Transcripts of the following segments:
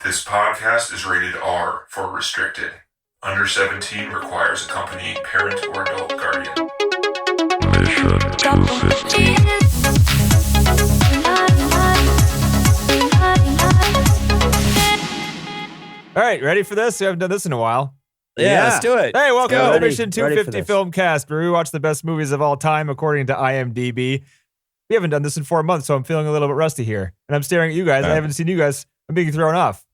This podcast is rated R for restricted. Under 17 requires accompanying parent or adult guardian. Mission 250. All right, ready for this? We haven't done this in a while. Yeah, let's do it. Hey, welcome to the Ready. Mission 250 Filmcast, where we watch the best movies of all time according to IMDb. We haven't done this in 4 months, so I'm feeling a little bit rusty here. And I'm staring at you guys. I haven't seen you guys. I'm being thrown off.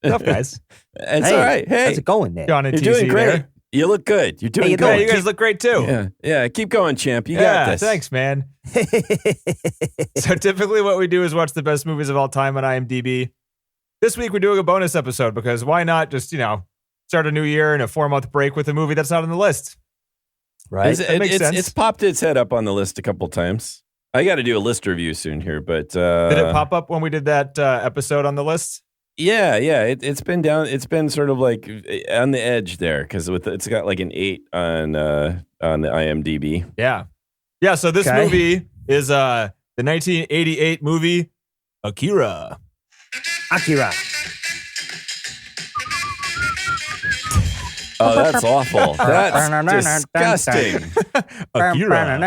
Enough, guys. It's all right. Hey, how's it going there? John and you're TC doing great. there. You look good. You're doing you good. Yeah, you guys look great too. Yeah. Keep going, champ. You got this. Thanks, man. So typically what we do is watch the best movies of all time on IMDb. This week we're doing a bonus episode because why not just, start a new year and a 4-month break with a movie that's not on the list. Right? That makes sense. It's popped its head up on the list a couple times. I got to do a list review soon here, but Did it pop up when we did that episode on the list? Yeah. It's been down. It's been sort of like on the edge there because it's got like an 8 on the IMDb. Yeah. So this movie is the 1988 movie Akira. Oh, that's awful. That's disgusting. Akira. You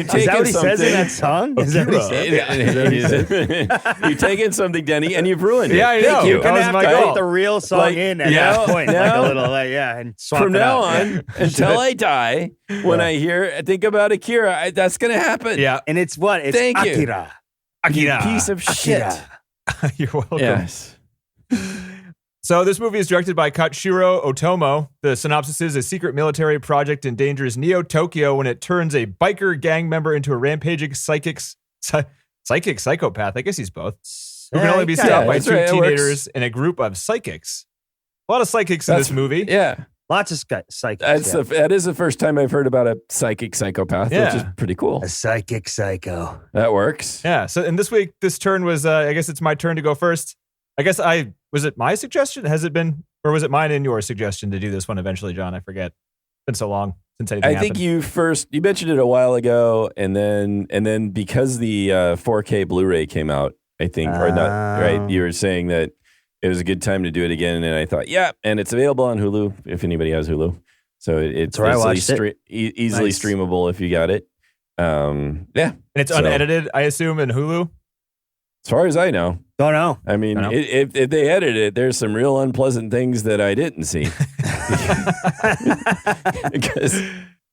taking Is that what he something. says in that song? Is that what he says? You've taken something, Denny, and you've ruined it. Yeah, I know. Thank you. That was my goal. Put the real song Like, in at yeah, that point, now- like a little, and swap From it now out. on, until I die, when I think about Akira, that's going to happen. Yeah. And it's what? It's Thank you. Akira. You piece of shit. You're welcome. Yes. So this movie is directed by Katsuhiro Otomo. The synopsis is: a secret military project endangers Neo-Tokyo when it turns a biker gang member into a rampaging psychic psychopath. I guess he's both. Who can only be stopped by that's two right, it teenagers and a group of psychics. A lot of psychics in this movie. Yeah. Lots of psychics. That is the first time I've heard about a psychic psychopath, which is pretty cool. A psychic psycho. That works. Yeah. So, and this week, this turn was, I guess it's my turn to go first. I guess was it my suggestion? Has it been, or was it mine and your suggestion to do this one eventually, John? I forget. It's been so long since anything I happened. think you mentioned it a while ago, and then because the 4K Blu-ray came out, I think, or not, right? You were saying that it was a good time to do it again, and I thought, yeah, and it's available on Hulu if anybody has Hulu. So it's easily streamable if you got it. Yeah. And it's unedited, I assume, in Hulu? As far as I know. Don't know. I mean, if they edited it, there's some real unpleasant things that I didn't see.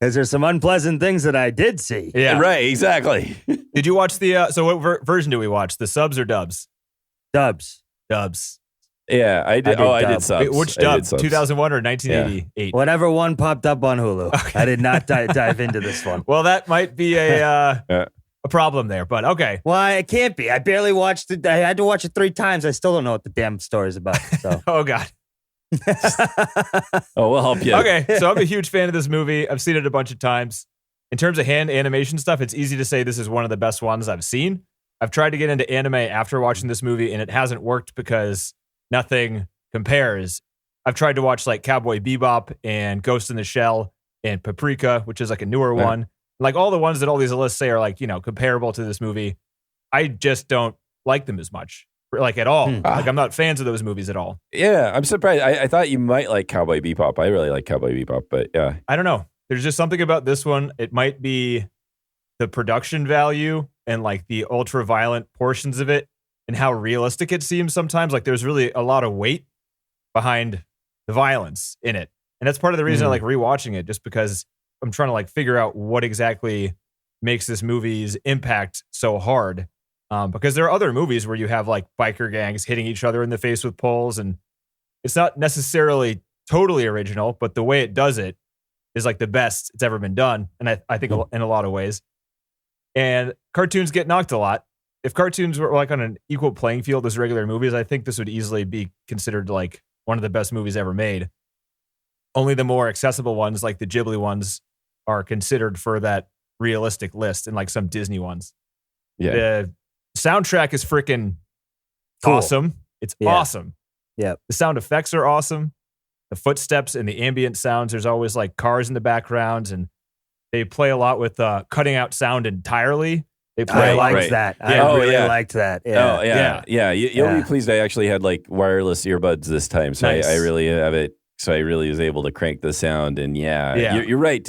Because there's some unpleasant things that I did see. Yeah. Right, exactly. Did you watch so what version do we watch? The subs or dubs? Dubs. Yeah, I did. I did subs. Wait, which dub? 2001 or 1988? Yeah. Whatever one popped up on Hulu. Okay. I did not dive into this one. Well, that might be a problem there, but okay. Why? It can't be. I barely watched it. I had to watch it 3 times. I still don't know what the damn story is about. So. Oh, God. We'll help you. Okay, so I'm a huge fan of this movie. I've seen it a bunch of times. In terms of hand animation stuff, it's easy to say this is one of the best ones I've seen. I've tried to get into anime after watching this movie, and it hasn't worked because nothing compares. I've tried to watch like Cowboy Bebop and Ghost in the Shell and Paprika, which is like a newer one. Like all the ones that all these lists say are like, comparable to this movie. I just don't like them as much, like at all. Like I'm not fans of those movies at all. Yeah, I'm surprised. I thought you might like Cowboy Bebop. I really like Cowboy Bebop, but yeah. I don't know. There's just something about this one. It might be the production value and like the ultra violent portions of it and how realistic it seems sometimes. Like there's really a lot of weight behind the violence in it. And that's part of the reason I like rewatching it, just because I'm trying to like figure out what exactly makes this movie's impact so hard. Because there are other movies where you have like biker gangs hitting each other in the face with poles, and it's not necessarily totally original, but the way it does it is like the best it's ever been done. And I think in a lot of ways. And cartoons get knocked a lot. If cartoons were like on an equal playing field as regular movies, I think this would easily be considered like one of the best movies ever made. Only the more accessible ones, like the Ghibli ones, are considered for that realistic list, and like some Disney ones. Yeah. The soundtrack is freaking awesome. It's awesome. Yeah. The sound effects are awesome. The footsteps and the ambient sounds, there's always like cars in the background, and they play a lot with cutting out sound entirely They play. I liked right. that. I Yeah. really yeah. liked that. Yeah. Oh yeah. You'll Yeah. be pleased. I actually had like wireless earbuds this time, so Nice. I really have it. So I really was able to crank the sound, and Yeah. you're right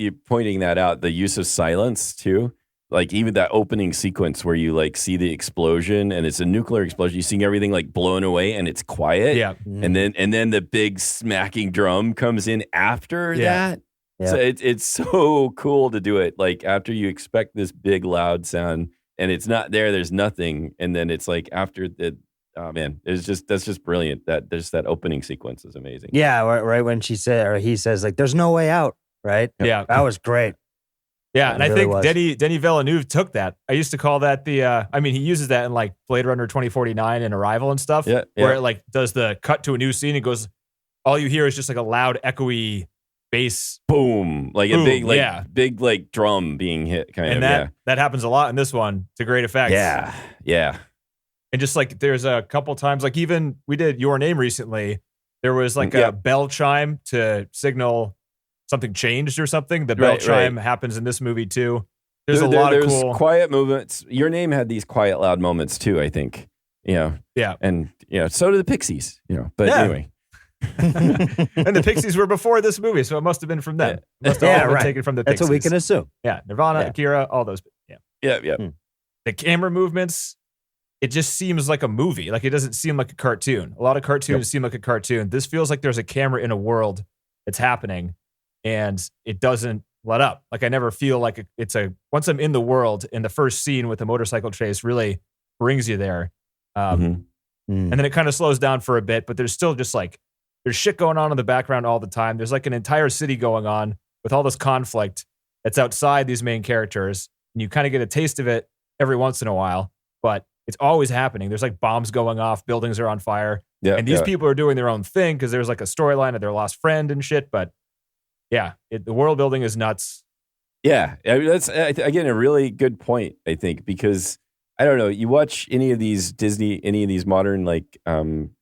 you're pointing that out. The use of silence too, like even that opening sequence where you like see the explosion, and it's a nuclear explosion. You see everything like blown away, and it's quiet. Yeah. and then the big smacking drum comes in after Yeah. that. Yeah. So it's so cool to do it like after you expect this big loud sound, and it's not there. There's nothing, and then it's like after the. Oh man, that's just brilliant. That opening sequence is amazing. Yeah, right when she said or he says like, "There's no way out." Right. Yeah. That was great. Yeah, It and I really think was. Denis Villeneuve took that. I used to call that the. I mean, he uses that in like Blade Runner 2049 and Arrival and stuff. Yeah, where yeah. it like does the cut to a new scene and goes. All you hear is just like a loud, echoey bass, Boom, like Boom, a big yeah. big like drum being hit, kind and of. that happens a lot in this one to great effect. Yeah. And just like there's a couple times, like even we did Your Name recently, there was like Yeah. a bell chime to signal something changed or something. The bell Right, chime right. happens in this movie too. There's a lot of there's cool. quiet movements. Your Name had these quiet, loud moments too, I think. Yeah. And so do the Pixies. But Yeah. anyway, And the Pixies were before this movie, so it must have been from them. It must have Yeah, all been right. taken from the That's Pixies. what we can assume. Yeah, Nirvana, Yeah. Akira, all those. Yeah. yeah. The camera movements, it just seems like a movie. Like it doesn't seem like a cartoon. A lot of cartoons seem like a cartoon. This feels like there's a camera in a world that's happening, and it doesn't let up. Like I never feel like it's a. Once I'm in the world, and the first scene with the motorcycle chase really brings you there, Mhm. and then it kind of slows down for a bit. But there's still just like there's shit going on in the background all the time. There's like an entire city going on with all this conflict that's outside these main characters, and you kind of get a taste of it every once in a while, but it's always happening. There's like bombs going off, buildings are on fire, Yeah. and these yeah. people are doing their own thing because there's like a storyline of their lost friend and shit. But yeah, the world building is nuts. Yeah, I mean, that's again a really good point. I think because I don't know, you watch any of these modern like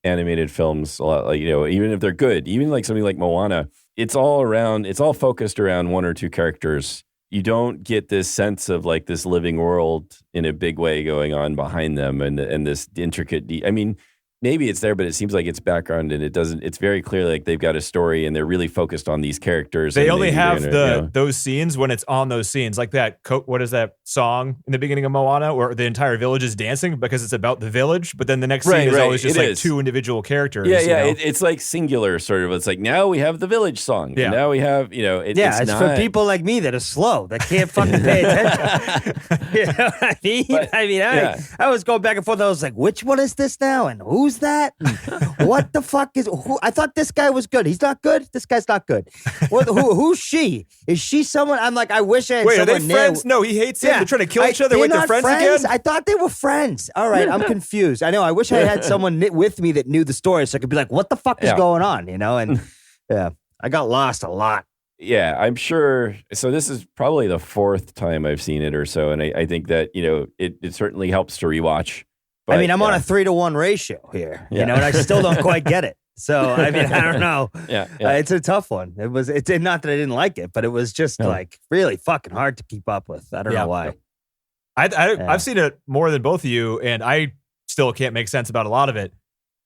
animated films a lot, like even if they're good, even like something like Moana, it's all focused around one or two characters. You don't get this sense of like this living world in a big way going on behind them, and this intricate. I mean, maybe it's there, but it seems like it's background, and it doesn't. It's very clear like they've got a story, and they're really focused on these characters. They and only have gonna, those scenes when it's on those scenes, like that. What is that song in the beginning of Moana where the entire village is dancing because it's about the village? But then the next scene is always just like two individual characters. Yeah, you know? it's like singular sort of. It's like now we have the village song. Yeah. And now we have It's not, for people like me that are slow, that can't fucking pay attention. You know what I mean? But, I was going back and forth. I was like, which one is this now? And who's that? And what the fuck is who? I thought this guy was good. He's not good. This guy's not good. Who's she? Is she someone? I'm like, I wish I had Wait, are someone they friends? No, he hates him. Yeah. They're trying to kill each other. Wait, they're not friends again? I thought they were friends. All right, I'm confused. I know. I wish I had someone with me that knew the story so I could be like, what the fuck is going on? And yeah, I got lost a lot. Yeah, I'm sure. So this is probably the fourth time I've seen it or so, and I think that it certainly helps to rewatch. But, I mean, I'm on a 3-to-1 ratio here, Yeah. and I still don't quite get it. So, I mean, I don't know. Yeah. It's a tough one. It's not that I didn't like it, but it was just like really fucking hard to keep up with. I don't know why. I've seen it more than both of you, and I still can't make sense about a lot of it.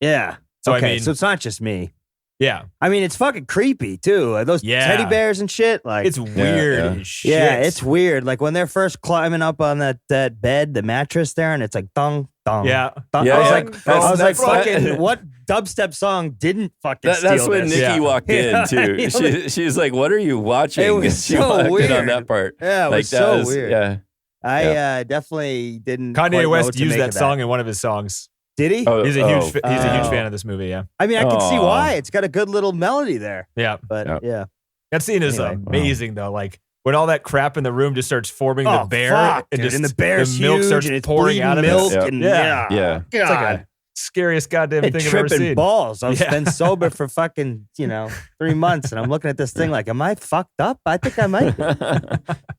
Yeah. So, okay, I mean, so it's not just me. yeah, I mean, it's fucking creepy too. Those teddy bears and shit. Like, it's weird yeah. as shit. yeah, it's weird. Like when they're first climbing up on that bed, the mattress there, and it's like thong, thong. Yeah. Thong. Yeah, I was yeah. like, That's fucking, what dubstep song didn't fucking steal that's when this? Nikki Yeah. walked in Yeah, too. I mean, She's like, "What are you watching?" It was she so walked in weird. on that part. Yeah, it like was that so was- weird. Yeah. I definitely didn't. quite Kanye know West what to used make that of song in one of his songs. Did he? Oh, He's a huge Oh. fan of this movie. Yeah, I mean, I can see Oh. why. It's got a good little melody there. yeah. But Yeah. yeah. That scene is Anyway. amazing though. Like when all that crap in the room just starts forming the Oh, bear, fuck, and dude. just And the bear's milk huge, starts and it's pouring bleeding out of milk, it. and Yeah. Yeah. God. It's like a scariest goddamn and thing I've ever tripping seen. balls. I've Yeah. been sober for fucking 3 months, and I'm looking at this thing like, am I fucked up? I think I might be.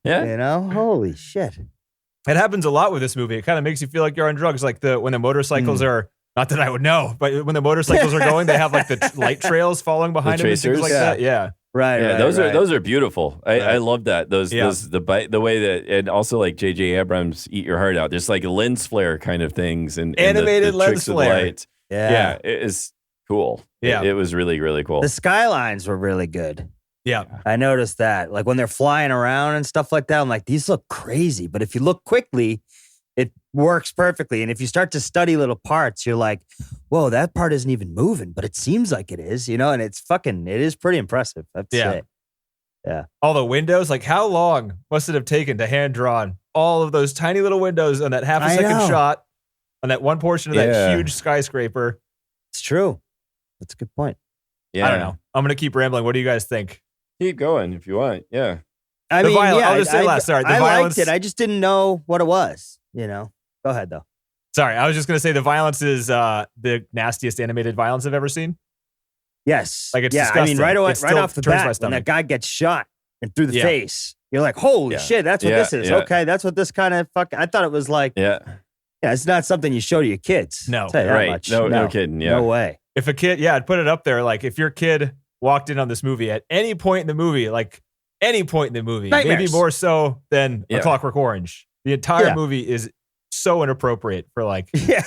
Yeah. Holy shit. It happens a lot with this movie. It kind of makes you feel like you're on drugs. Like when the motorcycles are, not that I would know, but when the motorcycles are going, they have like the light trails following behind them and things tracers? like Yeah. that. Yeah. Right. Yeah, right, those right. are beautiful. I Right. love that. The way that, and also like J.J. Abrams, Eat Your Heart Out. Just like lens flare kind of things and Animated the lens tricks with flare. lights. Yeah. It is cool. Yeah. It was really, really cool. The skylines were really good. Yeah. I noticed that. Like when they're flying around and stuff like that, I'm like, these look crazy. But if you look quickly, it works perfectly. And if you start to study little parts, you're like, whoa, that part isn't even moving, but it seems like it is, and it is pretty impressive. I have to say. Yeah. All the windows, like how long must it have taken to hand drawn all of those tiny little windows on that half a second know. shot on that one portion of that Yeah. huge skyscraper? It's true. That's a good point. Yeah. I don't know. I'm going to keep rambling. What do you guys think? Keep going if you want. Yeah. I The mean, violence- yeah, I'll just say last. Sorry, the I violence- liked it. I just didn't know what it was, Go ahead, though. Sorry, I was just going to say the violence is the nastiest animated violence I've ever seen. Yes. Like, it's I mean, disgusting. right It right still off the turns my bat, when stomach. that guy gets shot and through the Yeah. face, you're like, holy Yeah. shit, that's what Yeah, this is. yeah. Okay, that's what this kind of I thought it was like, Yeah. it's not something you show to your kids. No. I'll tell you that Right. much. No kidding. Yeah. No way. If a kid, I'd put it up there. Like if your kid walked in on this movie at any point in the movie, maybe Nightmares. more so than Yeah. A Clockwork Orange. The entire Yeah. movie is so inappropriate for like Yeah.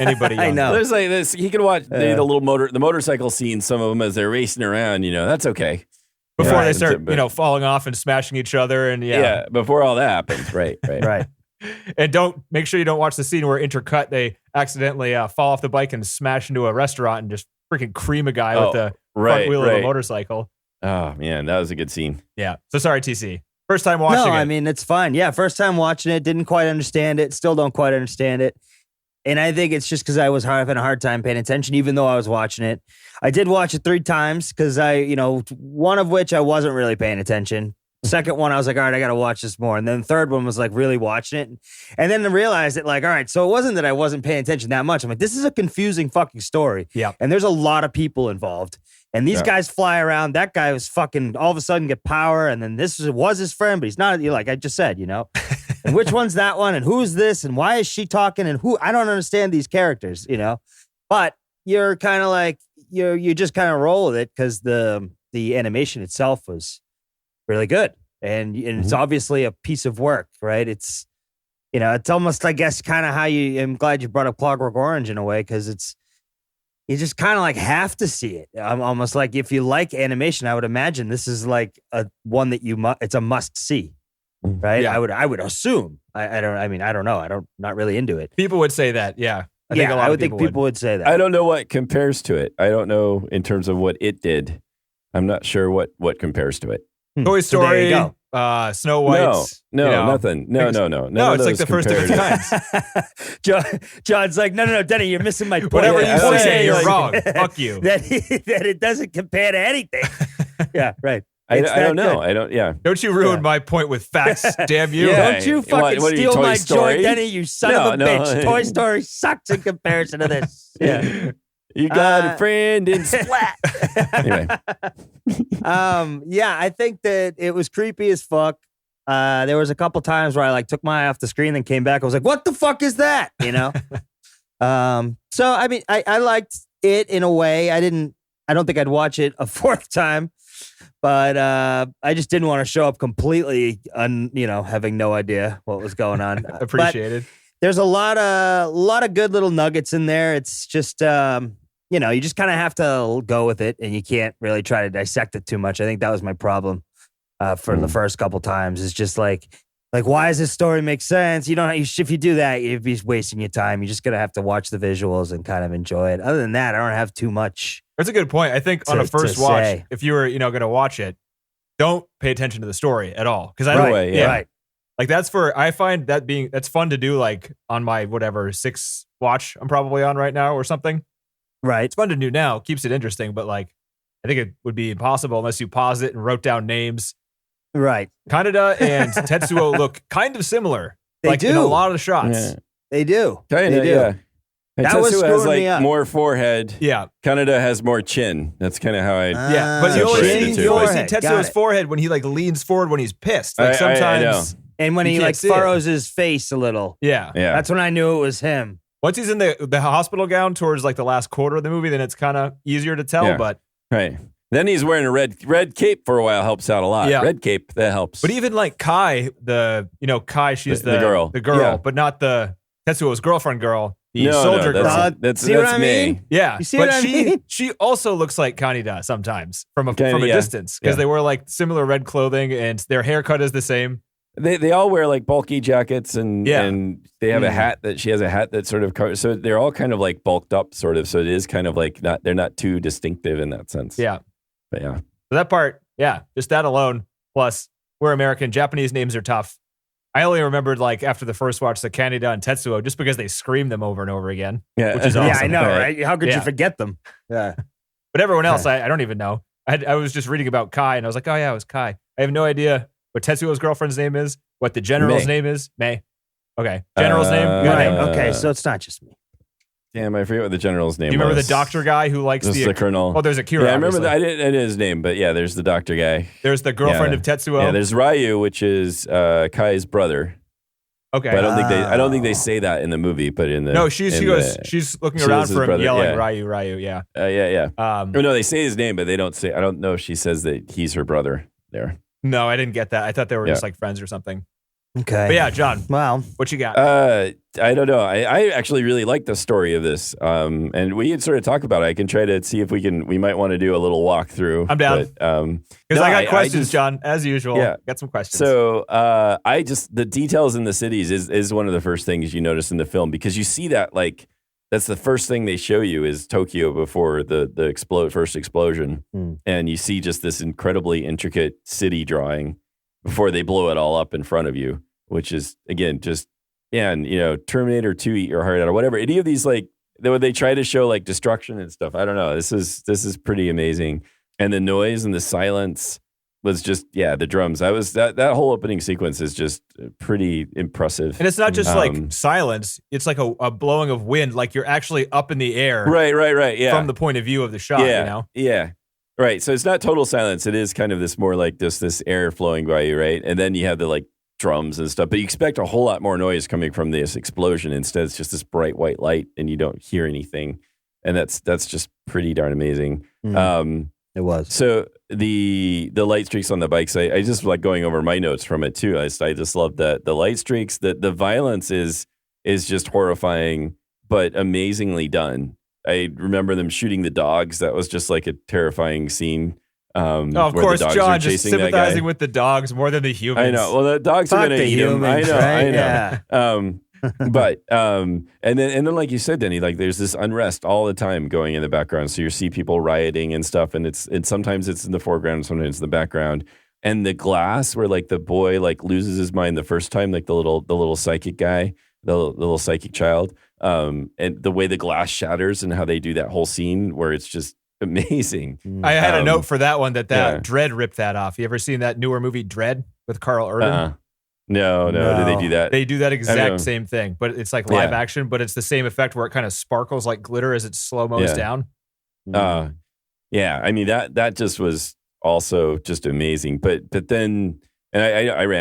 anybody I young. know. There's like this. He can watch the little motorcycle scenes. Some of them as they're racing around. That's okay. before Yeah. they start, But- falling off and smashing each other, and Yeah. Before all that happens. Right. Right. Right. And don't make sure you don't watch the scene where intercut they accidentally fall off the bike and smash into a restaurant and just freaking cream a guy with the front Right. wheel of a Right. motorcycle. Oh man, that was a good scene. Yeah. So sorry, TC. First time watching No, it. I mean, it's fine. Yeah, first time watching it, didn't quite understand it, still don't quite understand it. And I think it's just because I was having a hard time paying attention, even though I was watching it. I did watch it 3 times because one of which I wasn't really paying attention. Second one, I was like, all right, I got to watch this more. And then the third one was like really watching it. And then I realized that, like, all right, so it wasn't that I wasn't paying attention that much. I'm like, this is a confusing fucking story. Yeah. And there's a lot of people involved. And these guys fly around. That guy was fucking all of a sudden get power. And then this was his friend, but he's not, like I just said, And which one's that one? And who's this? And why is she talking? And who? I don't understand these characters, But you're kind of like, you just kind of roll with it because the animation itself was really good. And it's obviously a piece of work, right? It's, it's almost, I guess, kind of how I'm glad you brought up Clockwork Orange in a way, because you just kind of like have to see it. I'm almost like, if you like animation, I would imagine this is like one that it's a must see, right? Yeah. I would assume. I don't know. Not really into it. people would say that. Yeah. I would think people would say that. I don't know what compares to it. I don't know in terms of what it did. I'm not sure what compares to it. Toy So there you Story, go. Snow White. No, nothing. No. No, it's like the first of its kind. John's like, no, Denny, you're missing my point. Whatever Yeah, you I'm say, saying, you're like- wrong. Fuck you. that it doesn't compare to anything. Yeah, right. I It's don't that know. good. I don't. Yeah. Don't you ruin Yeah. my point with facts, damn you. Yeah. Don't you What- fucking what are you, steal Toy my Story? joy, Denny, you son of a No. bitch. Toy Story sucks in comparison to this. Yeah. You got a friend in Splat. Anyway. Yeah, I think that it was creepy as fuck. There was a couple times where I took my eye off the screen, then came back. I was like, what the fuck is that? So I mean, I liked it in a way. I don't think I'd watch it a 4th time, but I just didn't want to show up completely having no idea what was going on. But Appreciated. there's a lot of good little nuggets in there. It's just you just kind of have to go with it, and you can't really try to dissect it too much. I think that was my problem for the first couple times. It's just like why does this story make sense? If you do that, you'd be wasting your time. You're just gonna have to watch the visuals and kind of enjoy it. Other than that, I don't have too much. That's a good point. I think on a to first watch, say. if you were, going to watch it, don't pay attention to the story at all. Because I Right. don't, way, yeah. Right. like I find that's fun to do, like on my whatever 6th watch I'm probably on right now or something. Right. It's fun to do now, keeps it interesting, but I think it would be impossible unless you paused it and wrote down names. Right. Kaneda and Tetsuo look kind of similar. They in do. a lot of the shots. Yeah. They do. Kinda, They do. yeah. And That was Tetsuo screwing has me up. more forehead. Yeah. Canada has more chin. That's kind of how I. Yeah. But you Separate always the see, two. you always see Forehead. Got Tetsuo's it. forehead when he leans forward when he's pissed. I Sometimes. And when You he can't see it. furrows his face a little, Yeah. Yeah. that's when I knew it was him. Once he's in the hospital gown towards the last quarter of the movie, then it's kind of easier to tell. Yeah. But Right. Then he's wearing a red cape for a while. Helps out a lot. Yeah. Red cape, that helps. But even like Kai, Kai, she's the girl. the girl, Yeah. but not the Tetsuo's girlfriend girl, the No, soldier girl. That's See what I May. mean? Yeah, You see but what I mean? she also looks like Kaneda sometimes from a Kinda, yeah. distance because Yeah. they wear like similar red clothing and their haircut is the same. They all wear like bulky jackets and they have a hat she has a hat that sort of covers. So they're all kind of like bulked up sort of. So it is kind of like they're not too distinctive in that sense. Yeah, But yeah. so that part, just that alone. Plus, we're American. Japanese names are tough. I only remembered like after the first watch the Kaneda and Tetsuo just because they scream them over and over again. Yeah. Which is awesome. Yeah, I know, right? How could Yeah. you forget them? Yeah. But everyone else, I don't even know. I was just reading about Kai and I was like, oh yeah, it was Kai. I have no idea what Tetsuo's girlfriend's name is, what the general's name is. May. Okay. General's name. Got it. Okay, so it's not just me. Damn, I forget what the general's name was. Do you remember the doctor guy who likes This is the colonel. Oh, there's Akira. Yeah, I remember obviously. that. I didn't his name, but yeah, there's the doctor guy. There's the girlfriend of Tetsuo. Yeah, there's Ryu, which is Kai's brother. Okay. But I don't think they say that in the movie, but in the No, she's looking she around was his for him brother, yelling yeah. Ryu, yeah. Yeah. Oh, No, they say his name, but they don't say. I don't know if she says that he's her brother there. No, I didn't get that. I thought they were just like friends or something. Okay. But yeah, John, Well, what you got? I don't know. I actually really like the story of this. And we had sort of talked about it. I can try to see if we might want to do a little walkthrough. I'm down. Because I got questions, John, as usual. Yeah. Got some questions. So the details in the cities is one of the first things you notice in the film because you see that like that's the first thing they show you is Tokyo before the first explosion. And you see just this incredibly intricate city drawing before they blow it all up in front of you, which is again just Terminator 2 Eat Your Heart Out or whatever. Any of these like they try to show like destruction and stuff. I don't know. This is pretty amazing. And the noise and the silence was just the drums. That whole opening sequence is just pretty impressive. And it's not just like silence. It's like a blowing of wind. Like you're actually up in the air. Right. Yeah. From the point of view of the shot, Yeah. Right. So it's not total silence. It is kind of this more like this air flowing by you, right? And then you have the like drums and stuff, but you expect a whole lot more noise coming from this explosion. Instead, it's just this bright white light and you don't hear anything. And that's just pretty darn amazing. it was. So the light streaks on the bikes, I just like going over my notes from it too. I just love that the light streaks, the violence is just horrifying, but amazingly done. I remember them shooting the dogs. That was just like a terrifying scene. Of course, John just sympathizing with the dogs more than the humans. I know. Well, the dogs are going to eat him. I know. Yeah. But and then like you said, Denny, like there's this unrest all the time going in the background. So you see people rioting and stuff, and sometimes it's in the foreground, sometimes it's in the background. And the glass where like the boy like loses his mind the first time, like the little psychic guy, the little psychic child, and the way the glass shatters and how they do that whole scene where it's just amazing. I had a note for that one that Dredd ripped that off. You ever seen that newer movie Dredd with Carl Urban? No. Did they do that? They do that exact same thing, but it's like live action, but it's the same effect where it kind of sparkles like glitter as it slow-mo's down. Yeah. I mean, that just was also just amazing. But then, and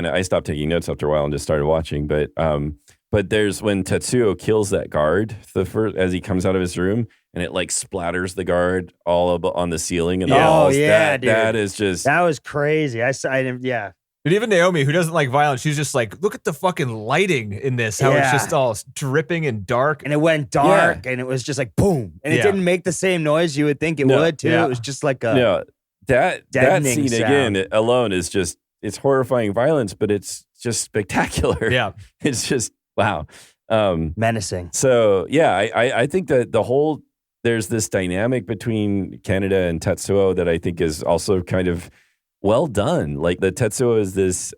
I stopped taking notes after a while and just started watching. But there's when Tetsuo kills that guard as he comes out of his room, and it like splatters the guard all up on the ceiling and the walls. Dude. That is just that was crazy. But even Naomi, who doesn't like violence, she's just like, look at the fucking lighting in this. How it's just all dripping and dark. And it went dark, and it was just like boom, and it didn't make the same noise you would think it would too. It was just like a that deadening scene sound. again alone is just it's horrifying violence, but it's just spectacular. Yeah, it's just wow, menacing. So I think that there's this dynamic between Kaneda and Tetsuo that I think is also kind of well done. Like the Tetsuo is this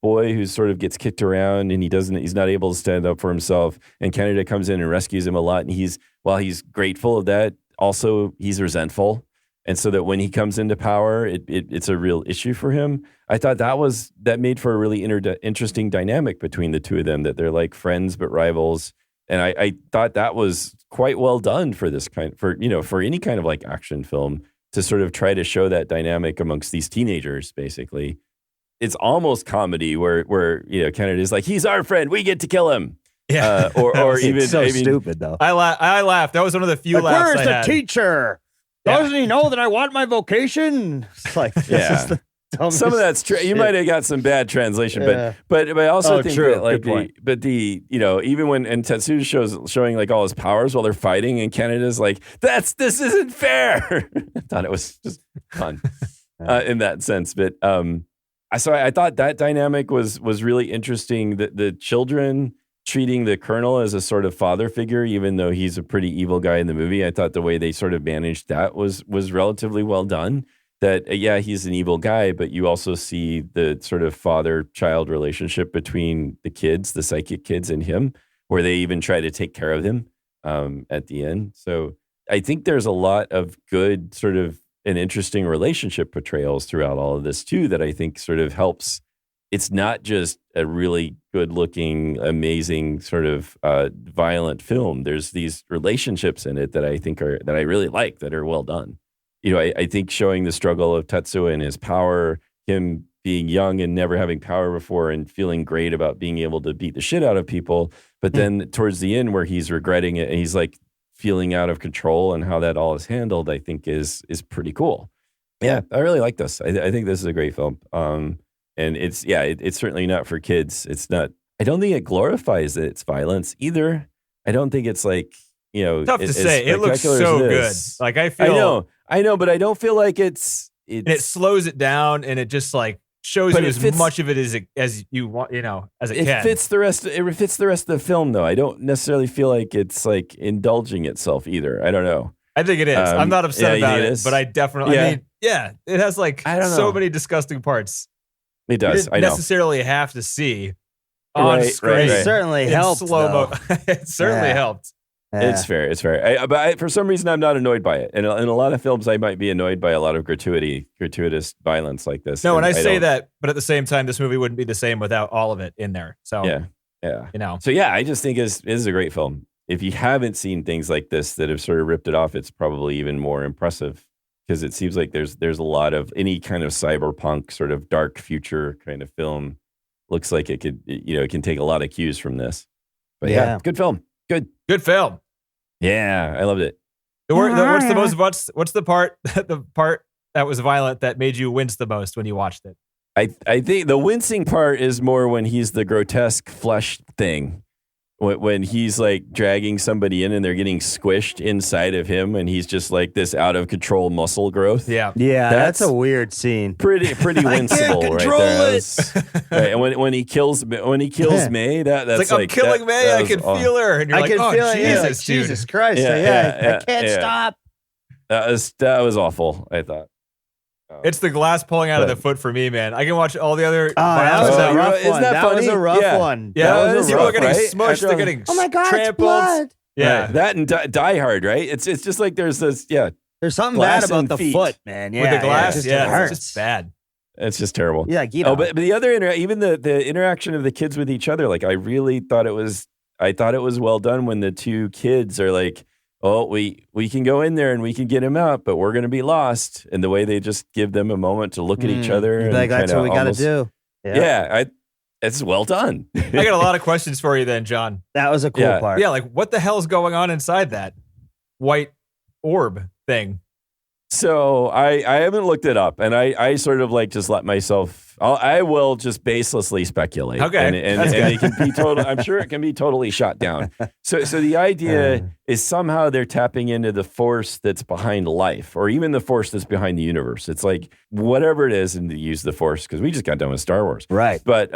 boy who sort of gets kicked around and he's not able to stand up for himself. And Kaneda comes in and rescues him a lot. And while he's grateful of that, also he's resentful. And so that when he comes into power, it's a real issue for him. I thought that made for a really interesting dynamic between the two of them, that they're like friends but rivals. And I thought that was quite well done for for any kind of like action film, to sort of try to show that dynamic amongst these teenagers. Basically, it's almost comedy where Kennedy is like, he's our friend, we get to kill him. Yeah, or even stupid though. I laughed. That was one of the few laughs Where's I the had. teacher? Doesn't he know that I want my vocation? It's like, this is the dumbest Some of that's true. You shit. might have got some bad translation, Yeah. but I also think true. that like Good point. even when and Tetsuya showing like all his powers while they're fighting, and Canada's like, this isn't fair. I thought it was just fun in that sense, but I thought that dynamic was really interesting. That the children treating the colonel as a sort of father figure, even though he's a pretty evil guy in the movie. I thought the way they sort of managed that was relatively well done. That, he's an evil guy, but you also see the sort of father-child relationship between the kids, the psychic kids, and him, where they even try to take care of him at the end. So I think there's a lot of good sort of and interesting relationship portrayals throughout all of this, too, that I think sort of helps. It's not just a really good-looking, amazing sort of violent film. There's these relationships in it that I think that I really like, that are well done. I think showing the struggle of Tetsuya and his power, him being young and never having power before and feeling great about being able to beat the shit out of people. But then towards the end where he's regretting it and he's like feeling out of control, and how that all is handled, I think is pretty cool. Yeah, I really like this. I think this is a great film. And it's certainly not for kids. It's not, I don't think it glorifies its violence either. I don't think it's like, tough to say. It looks so good. Like I know, but I don't feel like it's and it slows it down, and it just like shows you as much of it as you want, as it can. It fits the rest of the film, though. I don't necessarily feel like it's like indulging itself either. I don't know. I think it is. I'm not upset about it, but I definitely, it has like so many disgusting parts. It does. You didn't necessarily have to see on screen. Right. It certainly helped. Slow-mo. It certainly helped. Yeah. It's fair. But for some reason, I'm not annoyed by it. And in a lot of films, I might be annoyed by a lot of gratuitous violence like this. No, and I say that, but at the same time, this movie wouldn't be the same without all of it in there. So yeah. So I just think it is a great film. If you haven't seen things like this that have sort of ripped it off, it's probably even more impressive, because it seems like there's a lot of any kind of cyberpunk sort of dark future kind of film. Looks like it could, it can take a lot of cues from this. But good film. Good film. Yeah, I loved it. What's the part that was violent that made you wince the most when you watched it? I think the wincing part is more when he's the grotesque flesh thing. When he's like dragging somebody in and they're getting squished inside of him, and he's just like this out of control muscle growth. Yeah, that's a weird scene. Pretty winceable right there. Right, and when he kills May, that's like I'm killing May. I can feel her, and you're like, oh Jesus, Jesus Christ! I can't stop. That was awful. I thought. It's the glass pulling out of the foot for me, man. I can watch all the other. That was a rough one. Isn't that funny? Was a rough one. Yeah, people are getting right? smushed. They're getting oh my God, trampled. Blood. Yeah, right. That and Die Hard, right? It's just like there's this. Yeah, there's something bad about the foot, man. With the glass, it hurts. It's just bad. It's just terrible. Yeah, but the other even the interaction of the kids with each other, like I really thought it was. I thought it was well done when the two kids are like, oh, we can go in there and we can get him out, but we're going to be lost. And the way they just give them a moment to look at each other. And like, that's what we got to do. It's well done. I got a lot of questions for you then, John. That was a cool part. Yeah, like what the hell's going on inside that white orb thing? So I haven't looked it up, and I sort of like just let myself. I will just baselessly speculate. Okay, and it can be total. I'm sure it can be totally shot down. So the idea is somehow they're tapping into the force that's behind life, or even the force that's behind the universe. It's like whatever it is, and to use the force because we just got done with Star Wars, right? But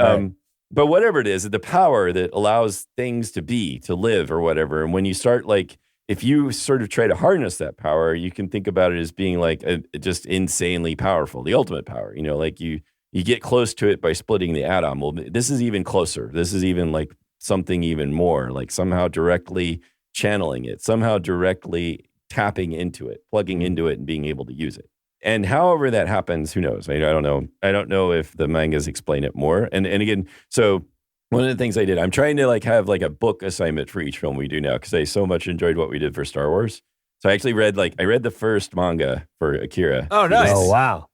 whatever it is, the power that allows things to live, or whatever. And when you start like. If you sort of try to harness that power, you can think about it as being like just insanely powerful, the ultimate power. Like you get close to it by splitting the atom. Well, this is even closer. This is even like something even more, like somehow directly channeling it, somehow directly tapping into it, plugging into it, and being able to use it. And however that happens, who knows? I don't know. I don't know if the mangas explain it more. And again, so. One of the things I did, I'm trying to like have like a book assignment for each film we do now because I so much enjoyed what we did for Star Wars. So I actually read the first manga for Akira. Oh, nice. Oh, wow.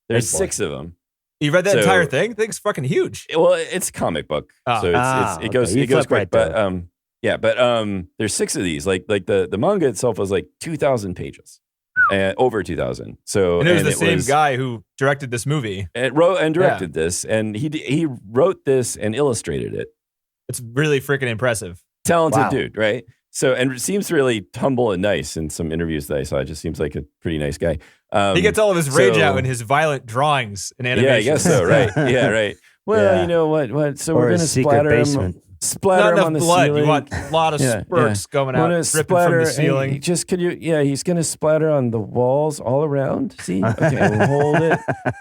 There's 6 of them. You read that entire thing? The thing's fucking huge. Well, it's a comic book. So it goes quick. But there's 6 of these. Like the manga itself was like 2,000 pages. over 2,000. So and it was the same guy who directed this movie. And wrote and directed this, and he wrote this and illustrated it. It's really freaking impressive. Talented dude, right? So, and it seems really humble and nice in some interviews that I saw. It just seems like a pretty nice guy. He gets all of his rage out in his violent drawings and animation. Yeah, I guess so, right? Yeah, right. Well, you know what? So we're going to splatter him on the blood. ceiling. You want a lot of spurts going out, dripping from the ceiling. Just could you? Yeah, he's going to splatter on the walls all around. See? Okay, we'll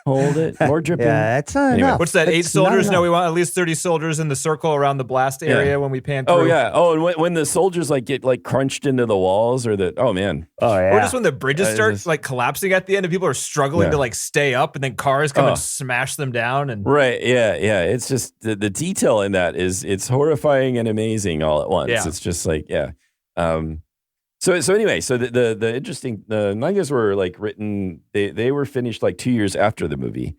hold it. More dripping. Yeah, that's not enough. What's that? 8 soldiers? No, we want at least 30 soldiers in the circle around the blast area when we pan through. Oh yeah. Oh, and when the soldiers get crunched into the walls, or man. Oh yeah. Or just when the bridges start collapsing at the end, and people are struggling to stay up, and then cars come and smash them down. And right. Yeah. It's just the detail in that it's horrifying and amazing all at once. It's just So anyway, the interesting the mangas were written. They were finished 2 years after the movie,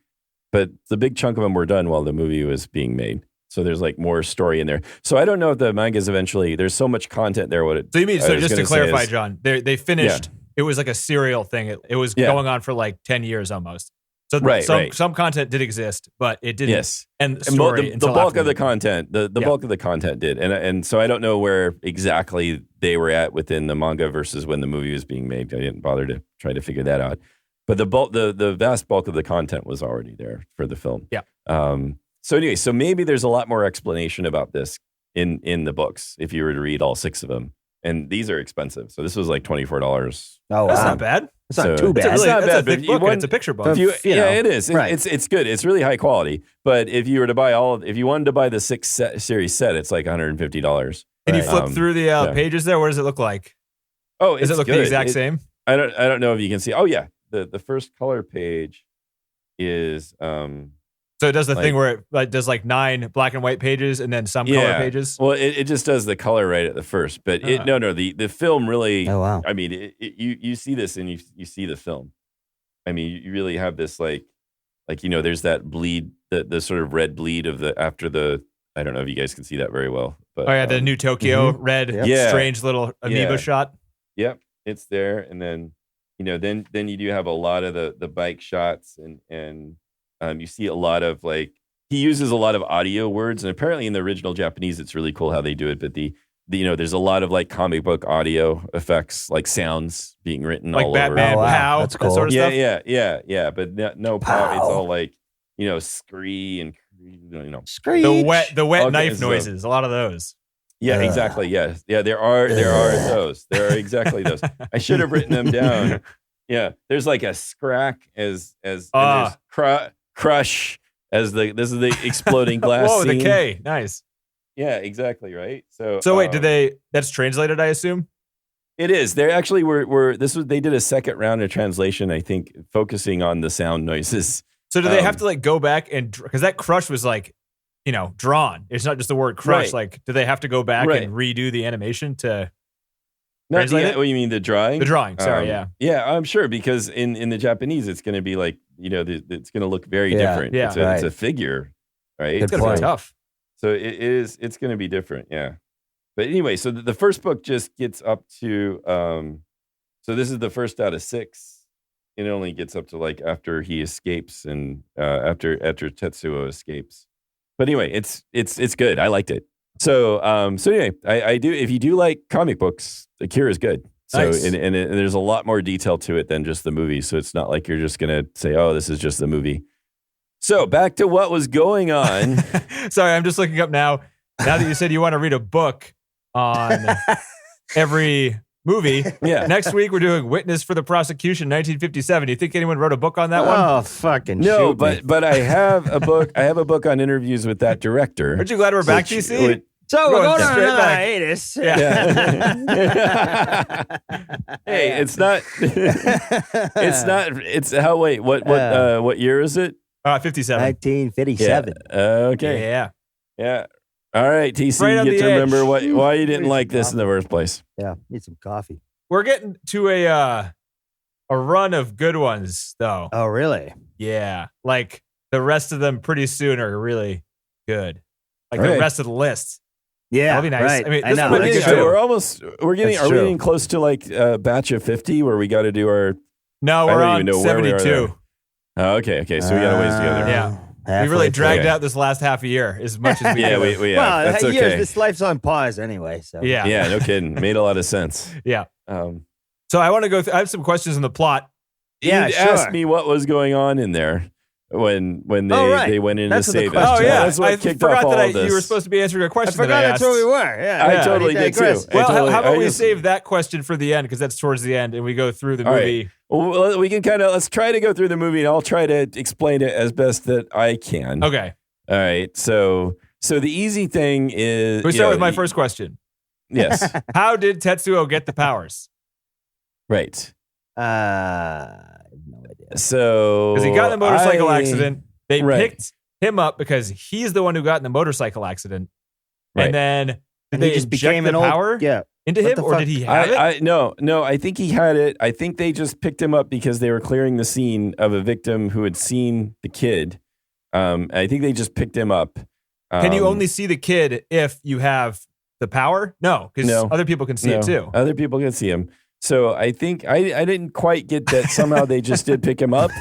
but the big chunk of them were done while the movie was being made. So there's more story in there. So I don't know if the mangas eventually. There's so much content there. So you mean just to clarify, John? They finished. Yeah. It was like a serial thing. It was going on for 10 years almost. So some content did exist, but it didn't. Yes, and the story. The bulk of the content, the bulk of the content did, and so I don't know where exactly they were at within the manga versus when the movie was being made. I didn't bother to try to figure that out. But the vast bulk of the content was already there for the film. Yeah. So anyway, so maybe there's a lot more explanation about this in the books if you were to read all 6 of them. And these are expensive. So this was $24. Oh, that's not bad. It's not too bad. It's not bad. But it's a picture book. It is. Right. It's good. It's really high quality. But if you were to buy if you wanted to buy the 6 series set, it's $150. And you flip through the pages there. What does it look like? Oh, does it look the exact same? I don't know if you can see. Oh yeah, the first color page is. So it does the thing where it does 9 black and white pages and then some color pages? Well, it just does the color right at the first. But the film really, oh, wow. I mean, you see this and you see the film. I mean, you really have this there's that bleed, the sort of red bleed of after the, I don't know if you guys can see that very well. But, the new Tokyo red, strange little amoeba shot. Yep, it's there. And then, then you do have a lot of the bike shots and you see a lot of he uses a lot of audio words, and apparently in the original Japanese, it's really cool how they do it. But there's a lot of comic book audio effects, sounds being written all Batman, over. Pow, that's cool. That sort of stuff. Yeah. But no pow. It's all scree and Screech. The wet knife noises. A lot of those. Yeah, exactly. Yeah. There are those. There are exactly those. I should have written them down. Yeah, there's a scrack as and there's crush as this is the exploding glass. Whoa, scene. the K, nice. Yeah, exactly right. So wait, that's translated? I assume it is. They actually they did a second round of translation. I think focusing on the sound noises. So do they have to go back and because that crush was drawn? It's not just the word crush. Right. Do they have to go back and redo the animation to? What do you mean, the drawing? The drawing, sorry, yeah. Yeah, I'm sure, because in the Japanese, it's going to be it's going to look very different. Yeah, it's a figure, right? It's going to be tough. So it's going to be different, yeah. But anyway, so the first book just gets up to, so this is the first out of 6. It only gets up to after he escapes and after Tetsuo escapes. But anyway, it's good. I liked it. So anyway, I do. If you do like comic books, Akira is good. So nice. and there's a lot more detail to it than just the movie. So it's not like you're just gonna say, "Oh, this is just the movie." So back to what was going on. Sorry, I'm just looking up now. Now that you said you want to read a book on every movie, next week we're doing Witness for the Prosecution, 1957. Do you think anyone wrote a book on that one? Oh, fucking no! shoot me. But I have a book. I have a book on interviews with that director. Aren't you glad we're back, DC? So we're going on straight another back. hiatus. Hey, it's not. It's not. It's how? Wait, what year is it? 57. 1957. Okay. Yeah. All right, TC, Right you on get the to edge. remember why you didn't like this in the first place. Yeah, need some coffee. We're getting to a run of good ones, though. Oh, really? Yeah. The rest of them pretty soon are really good. The Right. rest of the list. Yeah, That'll be nice. right. I mean, I this know. would be That's good true. too. Are we getting close to a batch of 50 where we got to do our No, I we're don't on even know where we are 72. Oh, okay. So we got a ways together. Yeah. We halfway really through. dragged out this last half a year as much as we Yeah, could. we Well, That's years, okay. this life's on pause anyway. So Yeah. Yeah, no kidding. Made a lot of sense. Yeah. Um, So I want to go through, I have some questions in the plot. Yeah, You'd sure. asked me what was going on in there when they, Oh, right. they went in That's to what the save question us. Oh, yeah. That's what I kicked forgot off all that of this. you were supposed to be answering a I question that forgot I that's asked. where we were. Yeah, I yeah, totally did too. digressed. Well, totally- how about I we just- save that question for the end because that's towards the end and we go through the All right. movie. Well, we can let's try to go through the movie and I'll try to explain it as best that I can. Okay. All right. So the easy thing is. We start with my first question. Yes. How did Tetsuo get the powers? Right. I have no idea. So. Because he got in a motorcycle I- accident. They Right. picked him up because he's the one who got in the motorcycle accident. Right. And then did And they he just inject became the an old power Yeah. into What him the or fuck? did he have it? No, I think he had it. I think they just picked him up because they were clearing the scene of a victim who had seen the kid. I think they just picked him up. Can you only see the kid if you have the power? No, because No. other people can see it too. Other people can see him. So I think I didn't quite get that somehow they just did pick him up.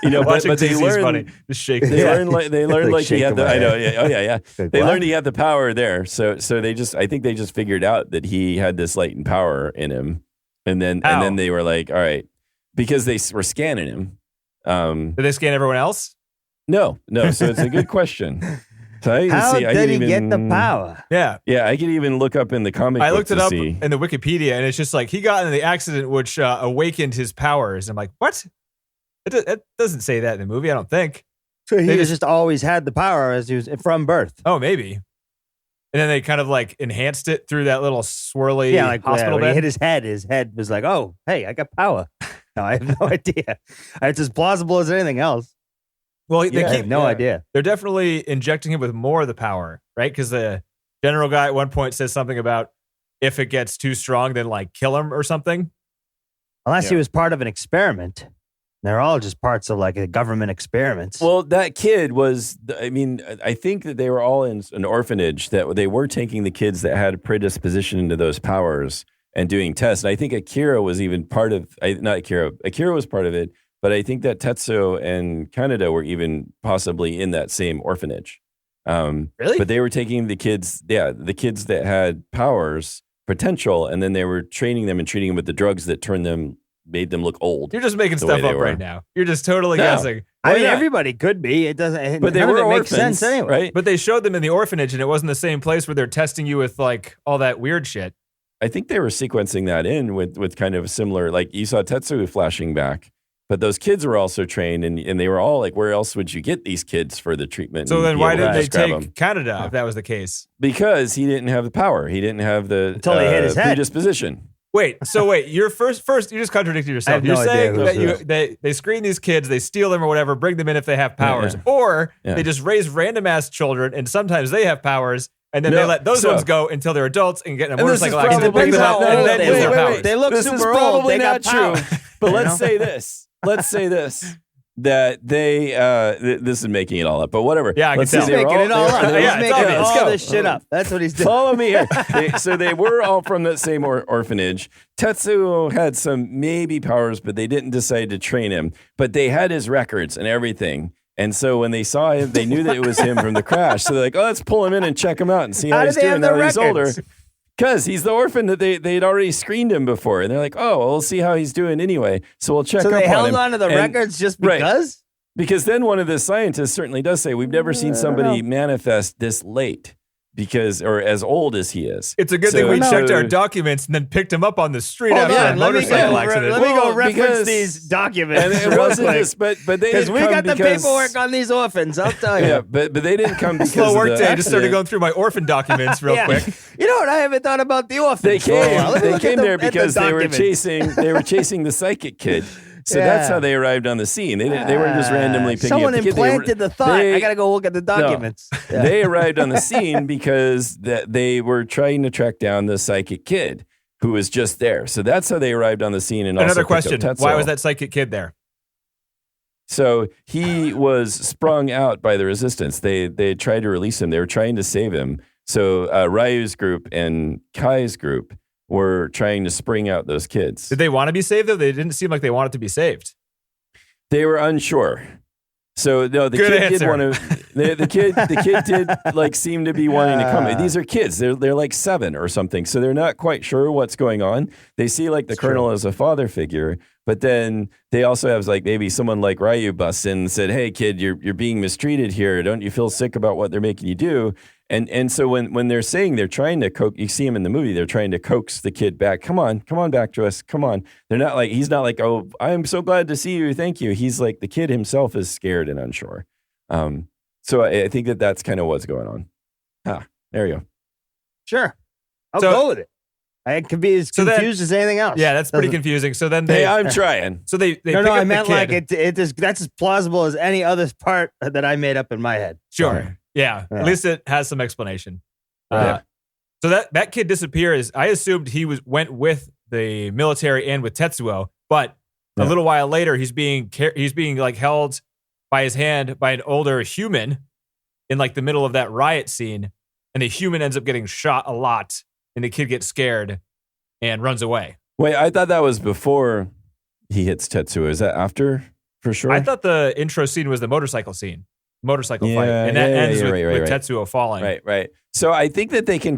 Watching but they TC is learned funny. Just shaking. they learned Like like he had shaking the my I know head. yeah oh yeah Like, they what? learned he had the power there. So I think they just figured out that he had this latent power in him, and then How? they were like, all right, because they were scanning him. Did they scan everyone else? No. So it's a good question. So How I did could he get the even- power? Yeah. Yeah, I could even look up in the comic I book looked it to up see. in the Wikipedia and it's just like he got in the accident which awakened his powers. I'm like, what? It doesn't say that in the movie, I don't think. So he They just always had the power as he was from birth. Oh, maybe. And then they kind of like enhanced it through that little swirly Yeah, like hospital when he bed. his head was like, oh, hey, I got power. No, I have no idea. It's as plausible as anything else. Well, Yeah, they I keep have no idea. they're definitely injecting him with more of the power, right? Because the general guy at one point says something about if it gets too strong, then like kill him or something. Unless he Yeah. was part of an experiment. They're all just parts of like a government experiments. Well, that kid was, I mean, I think that they were all in an orphanage, that they were taking the kids that had a predisposition into those powers and doing tests. And I think Akira was even part of, not Akira was part of it, but I think that Tetsuo and Kaneda were even possibly in that same orphanage. Really? But they were taking the kids that had powers, potential, and then they were training them and treating them with the drugs that made them look old. You're just making The way stuff they up were. right now. You're just totally No. guessing. I mean, yeah. everybody could be. It doesn't. But they none of were it makes orphans, sense anyway. right? But they showed them in the orphanage and it wasn't the same place where they're testing you with like all that weird shit. I think they were sequencing that in with kind of a similar, like you saw Tetsuo flashing back, but those kids were also trained and they were all like, where else would you get these kids for the treatment? So and then be why able to didn't they just grab take them? Canada if that was the case? Because he didn't have the power. He didn't have the Until he hit his head. predisposition. Wait, you're first you just contradicted yourself. I have You're no idea saying who that this is. they screen these kids, they steal them or whatever, bring them in if they have powers. Yeah. Or Yeah. they just raise random ass children and sometimes they have powers and then No, they let those so- ones go until they're adults and get in a And this is motorcycle accident, probably pick them not- up, no, and no, then wait, use their wait, powers. wait. They look This is super old. probably They not got true. power. But You let's know? say this. Let's say this. That they, this is making it all up, but whatever. Yeah, I can Let's tell. say He's they were making it all up. they were- He's Yeah, it's making obvious. all Let's go. this shit up. That's what he's doing. Follow me here. So they were all from that same orphanage. Tetsuo had some maybe powers, but they didn't decide to train him. But they had his records and everything. And so when they saw him, they knew that it was him from the crash. So they're like, oh, let's pull him in and check him out and see how How he's did they doing have now the that he's older. records? Because he's the orphan that they'd already screened him before. And they're like, oh, well, we'll see how he's doing anyway. So we'll check So up they on held him. on to the And- records just right. because? Because then one of the scientists certainly does say, we've never seen somebody manifest this late or as old as he is. It's a good thing we checked our documents and then picked him up on the street Hold after a on, let me motorcycle go. accident. Let me go Well, reference because- these documents. And it real wasn't quick. just, but they Because didn't we come got the because- paperwork on these orphans. I'll tell you. Yeah, but they didn't come because Slow of work the day. Just started accident. going through my orphan documents real Yeah. quick. You know what? I haven't thought about the orphans. They for a while. Let me came. They look came at there at the because they were documents. chasing the psychic kid. So that's Yeah. how they arrived on the scene. They weren't just randomly picking Someone up the kid. implanted the thought. I got to go look at the documents. Yeah. They arrived on the scene because they were trying to track down the psychic kid who was just there. So that's how they arrived on the scene. And also Another picked question. up Tetsuo. Why was that psychic kid there? So he was sprung out by the resistance. They tried to release him. They were trying to save him. So Ryu's group and Kai's group were trying to spring out those kids. Did they want to be saved though? They didn't seem like they wanted to be saved. They were unsure. So no, the Good kid answer. did want to. The kid did like seem to be wanting to come. These are kids. They're like 7 or something. So they're not quite sure what's going on. They see like the colonel as a father figure, but then they also have like maybe someone like Ryu busts in and said, "Hey kid, you're being mistreated here. Don't you feel sick about what they're making you do?" And so when they're saying they're trying to you see him in the movie, they're trying to coax the kid back. Come on back to us. Come on. They're not like, he's not like, "Oh, I'm so glad to see you. Thank you." He's like, the kid himself is scared and unsure. So I think that's kind of what's going on. There you go. Sure. I'll go with it. I could be as confused as anything else. Yeah, that's pretty confusing. So then Hey, I'm trying. So they no, pick up I meant the like kid. it is that's as plausible as any other part that I made up in my head. Sure. Sorry. Yeah. Yeah. At least it has some explanation. Yeah. So that kid disappears. I assumed he went with the military and with Tetsuo, but a little while later he's being like held by his hand by an older human in like the middle of that riot scene, and the human ends up getting shot a lot, and the kid gets scared and runs away. Wait, I thought that was before he hits Tetsuo. Is that after for sure? I thought the intro scene was the motorcycle fight, and that ends with Tetsuo falling. Right. So I think that they can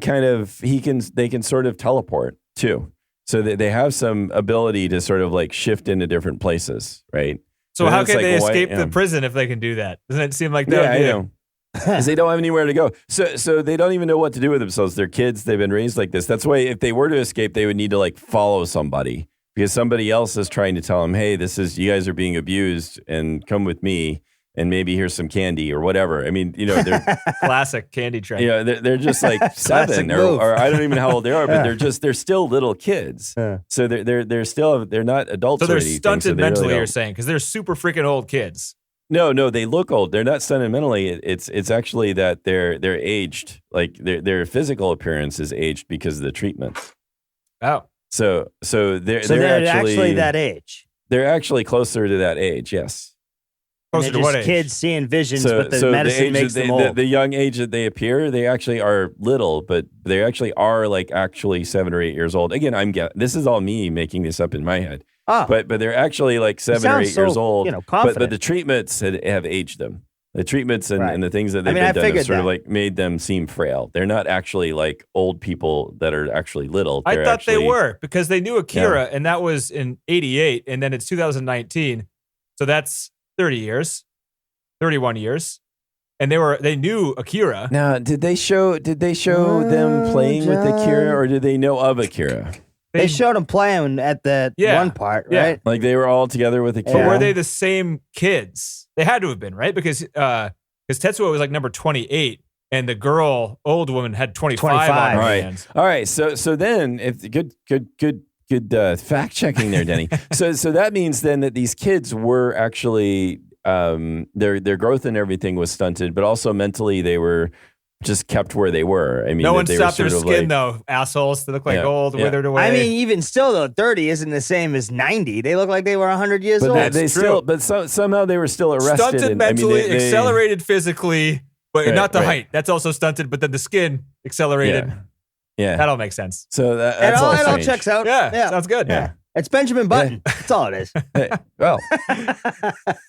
they can sort of teleport too. So that they have some ability to sort of like shift into different places, right? So how can they escape the prison if they can do that? Doesn't it seem like that? Yeah, I know. Because they don't have anywhere to go. So they don't even know what to do with themselves. They're kids. They've been raised like this. That's why if they were to escape, they would need to like follow somebody because somebody else is trying to tell them, "Hey, you guys are being abused and come with me and maybe here's some candy or whatever." I mean, they're classic candy trend. Yeah, they're just like 7 or I don't even know how old they are, but they're still little kids. Yeah. So they're not adults. So they're or anything, stunted mentally, really you're saying, because they're super freaking old kids. No, they look old. They're not stunted mentally. It's actually that they're aged. Like their physical appearance is aged because of the treatment. Oh, so they're actually that age. They're actually closer to that age. Yes. Closer to what age? Kids seeing visions, but the medicine makes them old. The young age that they appear, they actually are little, but they actually are like 7 or 8 years old. Again, this is all me making this up in my head. Oh. But they're actually like 7 or 8 years old. But the treatments have aged them. The treatments and the things that they've been done have sort of like made them seem frail. They're not actually like old people that are actually little. I thought they were because they knew Akira, and that was in '88, and then it's 2019, so that's 30 years, 31 years, and they knew Akira. Now, did they show them playing with Akira, or did they know of Akira? They showed him playing at the one part, right? Like they were all together with Akira. But were they the same kids? They had to have been, right? Because Tetsuo was like number 28, and the old woman had 25 on her hands. All right. So then, if good fact checking there, Denny. so that means then that these kids were actually their growth and everything was stunted, but also mentally they were just kept where they were. I mean, no one stopped their skin though, assholes. They look like old, withered away. I mean, even still though, 30 isn't the same as 90. They look like they were 100 years old. That's true. Somehow they were still arrested. Stunted mentally, accelerated physically, but not the height. That's also stunted, but then the skin accelerated. Yeah. That all makes sense. So that's it all checks out. Yeah, sounds good. Yeah. It's Benjamin Button. That's all it is. Well,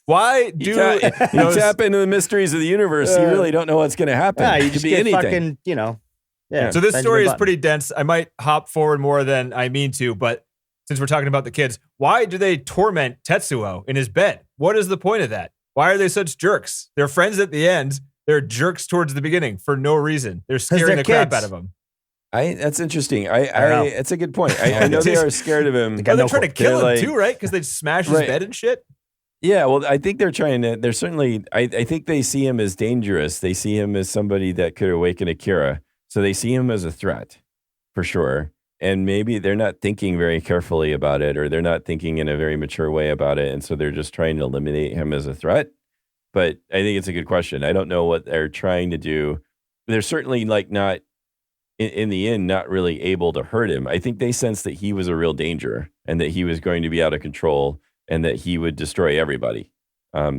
why do you tap into the mysteries of the universe? You really don't know what's going to happen. Yeah, it could be anything. Fucking, Yeah. So this story is pretty dense. I might hop forward more than I mean to, but since we're talking about the kids, why do they torment Tetsuo in his bed? What is the point of that? Why are they such jerks? They're friends at the end. They're jerks towards the beginning for no reason. They're scaring the crap out of him. That's interesting. It's a good point. I know they are scared of him. They're trying to kill him too, right? Because they smash his bed and shit. Yeah, well, I think they're trying to. They're certainly. I think they see him as dangerous. They see him as somebody that could awaken Akira. So they see him as a threat, for sure. And maybe they're not thinking very carefully about it, or they're not thinking in a very mature way about it, and so they're just trying to eliminate him as a threat. But I think it's a good question. I don't know what they're trying to do. They're certainly like not. In the end, not really able to hurt him. I think they sensed that he was a real danger and that he was going to be out of control and that he would destroy everybody.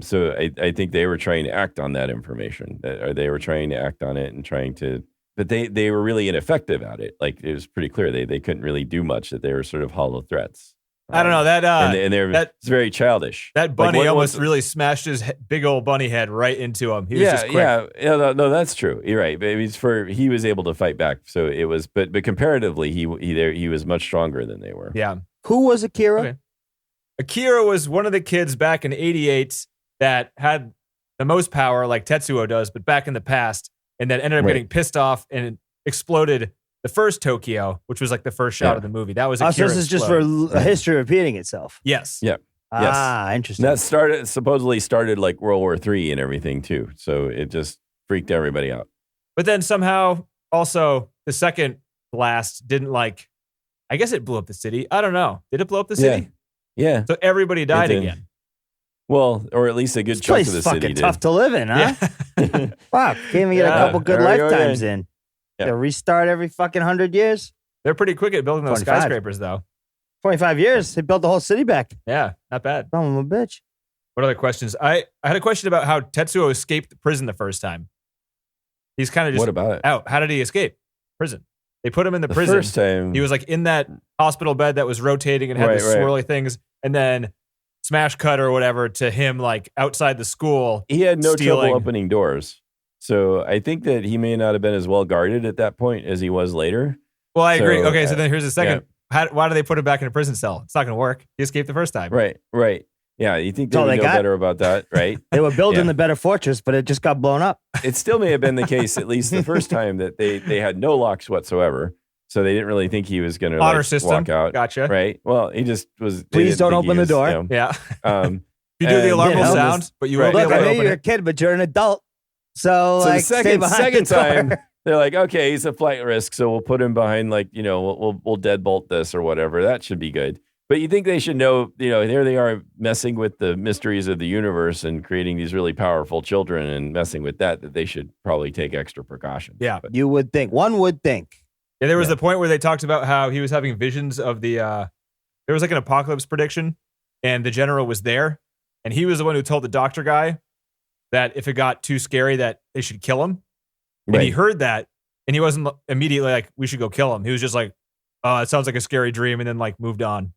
So I think they were trying to act on that information, or they were trying to act on it and trying to they were really ineffective at it. Like it was pretty clear they couldn't really do much. That they were sort of hollow threats. I don't know that it's very childish. That bunny almost really smashed his big old bunny head right into him. He was just quick. No, that's true. You're right. But he was able to fight back. So it was, but comparatively, he was much stronger than they were. Yeah. Who was Akira? Okay. Akira was one of the kids back in '88 that had the most power, like Tetsuo does, but back in the past, and then ended up getting pissed off and exploded the first Tokyo, which was like the first shot of the movie. That was Akira. So this is just for history repeating itself. Yes. Yeah. Ah, interesting. That supposedly started like World War III and everything too. So it just freaked everybody out. But then somehow also the second blast didn't I guess it blew up the city. I don't know. Did it blow up the city? Yeah. So everybody died again. Well, or at least a good chunk of the city did. Fucking tough to live in, huh? Yeah. Fuck, can't even get a couple good lifetimes in. Yeah. They restart every fucking 100 years. They're pretty quick at building those 25. skyscrapers, though. 25 years, they built the whole city back. Yeah, not bad. Son of a bitch. What other questions? I had a question about how Tetsuo escaped prison the first time. He's kind of just what about it? out. How did he escape prison? They put him in the prison. First time He was like in that hospital bed that was rotating and had the swirly things, and then smash cut or whatever to him like outside the school. He had no stealing. trouble opening doors. So I think that he may not have been as well guarded at that point as he was later. Well, I agree. Okay, so then here's the second. Yeah. Why do they put him back in a prison cell? It's not going to work. He escaped the first time. Right. Yeah, you think they all would they know got? better about that, right? They were building the better fortress, but it just got blown up. It still may have been the case, at least the first time, that they had no locks whatsoever. So they didn't really think he was going to Honor system. walk out. Gotcha. Right. Well, he just was. Please don't open the door. Yeah. Um, You do the alarm will and- sound, but you won't Right. be Look, able I to know open you're a it. kid, but you're an adult. So the like, stay behind second the door. time, they're like, okay, he's a flight risk, so we'll put him behind, like, we'll deadbolt this or whatever. That should be good. But you think they should know, here they are messing with the mysteries of the universe and creating these really powerful children and messing with that they should probably take extra precautions. Yeah. But, You would think. One would think. Yeah, there was the point where they talked about how he was having visions of the. There was like an apocalypse prediction, and the general was there, and he was the one who told the doctor guy that if it got too scary, that they should kill him. And he heard that, and he wasn't immediately like, "We should go kill him." He was just like, "It sounds like a scary dream," and then like moved on.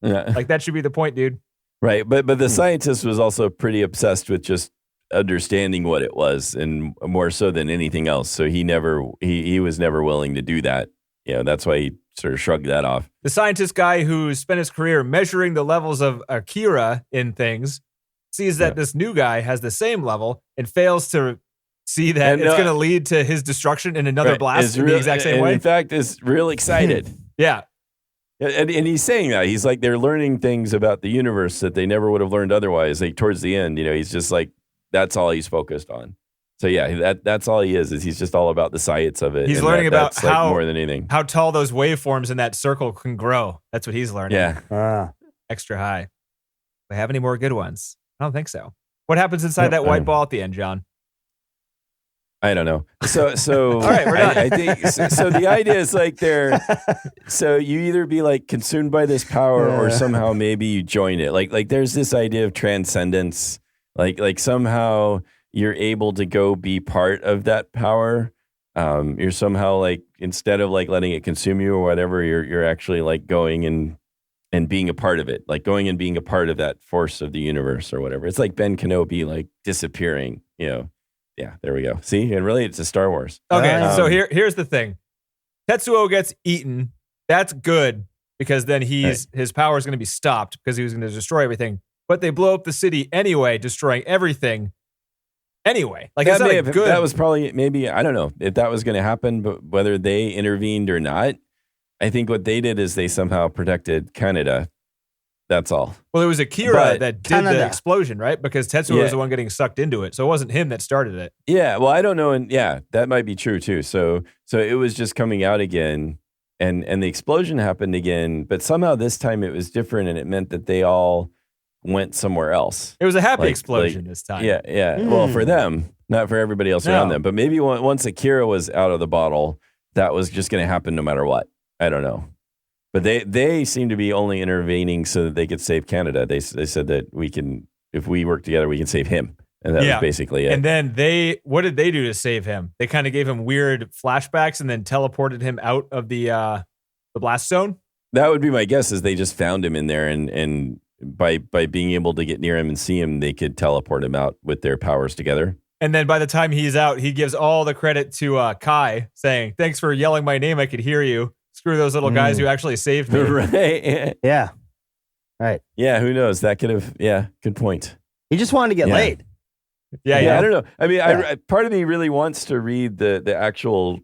Yeah. Like that should be the point, dude. Right. But the scientist was also pretty obsessed with just understanding what it was, and more so than anything else. So he was never willing to do that. That's why he sort of shrugged that off. The scientist guy who spent his career measuring the levels of Akira in things sees that this new guy has the same level and fails to see that it's going to lead to his destruction in another blast in the exact same way. In fact, is real excited. Yeah. And he's saying that. He's like, they're learning things about the universe that they never would have learned otherwise. Like towards the end, he's just like, that's all he's focused on. So yeah, that's all he is he's just all about the science of it. He's learning about that's how, like more than anything, how tall those waveforms in that circle can grow. That's what he's learning. Yeah. Extra high. Do they have any more good ones? I don't think so. What happens inside that white ball at the end, John? I don't know. So all right, we're done. I think so. The idea is like so you either be like consumed by this power or somehow maybe you join it. Like there's this idea of transcendence. Like somehow you're able to go be part of that power. You're somehow like, instead of like letting it consume you or whatever, you're actually like going and being a part of it, like going and being a part of that force of the universe or whatever. It's like Ben Kenobi like disappearing, Yeah, there we go. See, and really, it's a Star Wars. Okay, so here's the thing. Tetsuo gets eaten. That's good because then his power is going to be stopped because he was going to destroy everything. But they blow up the city anyway, destroying everything anyway. Like that, it's not good. That was probably, maybe, I don't know if that was going to happen, but whether they intervened or not, I think what they did is they somehow protected Canada. That's all. Well, it was Akira that did the explosion, right? Because Tetsuo was the one getting sucked into it. So it wasn't him that started it. Yeah, well, I don't know. And yeah, that might be true too. So it was just coming out again and the explosion happened again, but somehow this time it was different and it meant that they all went somewhere else. It was a happy explosion this time. Yeah, yeah. Well, for them, not for everybody else around them. But maybe once Akira was out of the bottle, that was just going to happen no matter what. I don't know. But they seem to be only intervening so that they could save Canada. They said that we can, if we work together, we can save him. And that was basically it. And then what did they do to save him? They kind of gave him weird flashbacks and then teleported him out of the blast zone. That would be my guess, is they just found him in there, and by being able to get near him and see him, they could teleport him out with their powers together. And then by the time he's out, he gives all the credit to Kai, saying, "Thanks for yelling my name. I could hear you. Screw those little guys who actually saved me." Right. Yeah. Right. Yeah, who knows? That could have, good point. He just wanted to get laid. Yeah, I don't know. I mean, I part of me really wants to read the actual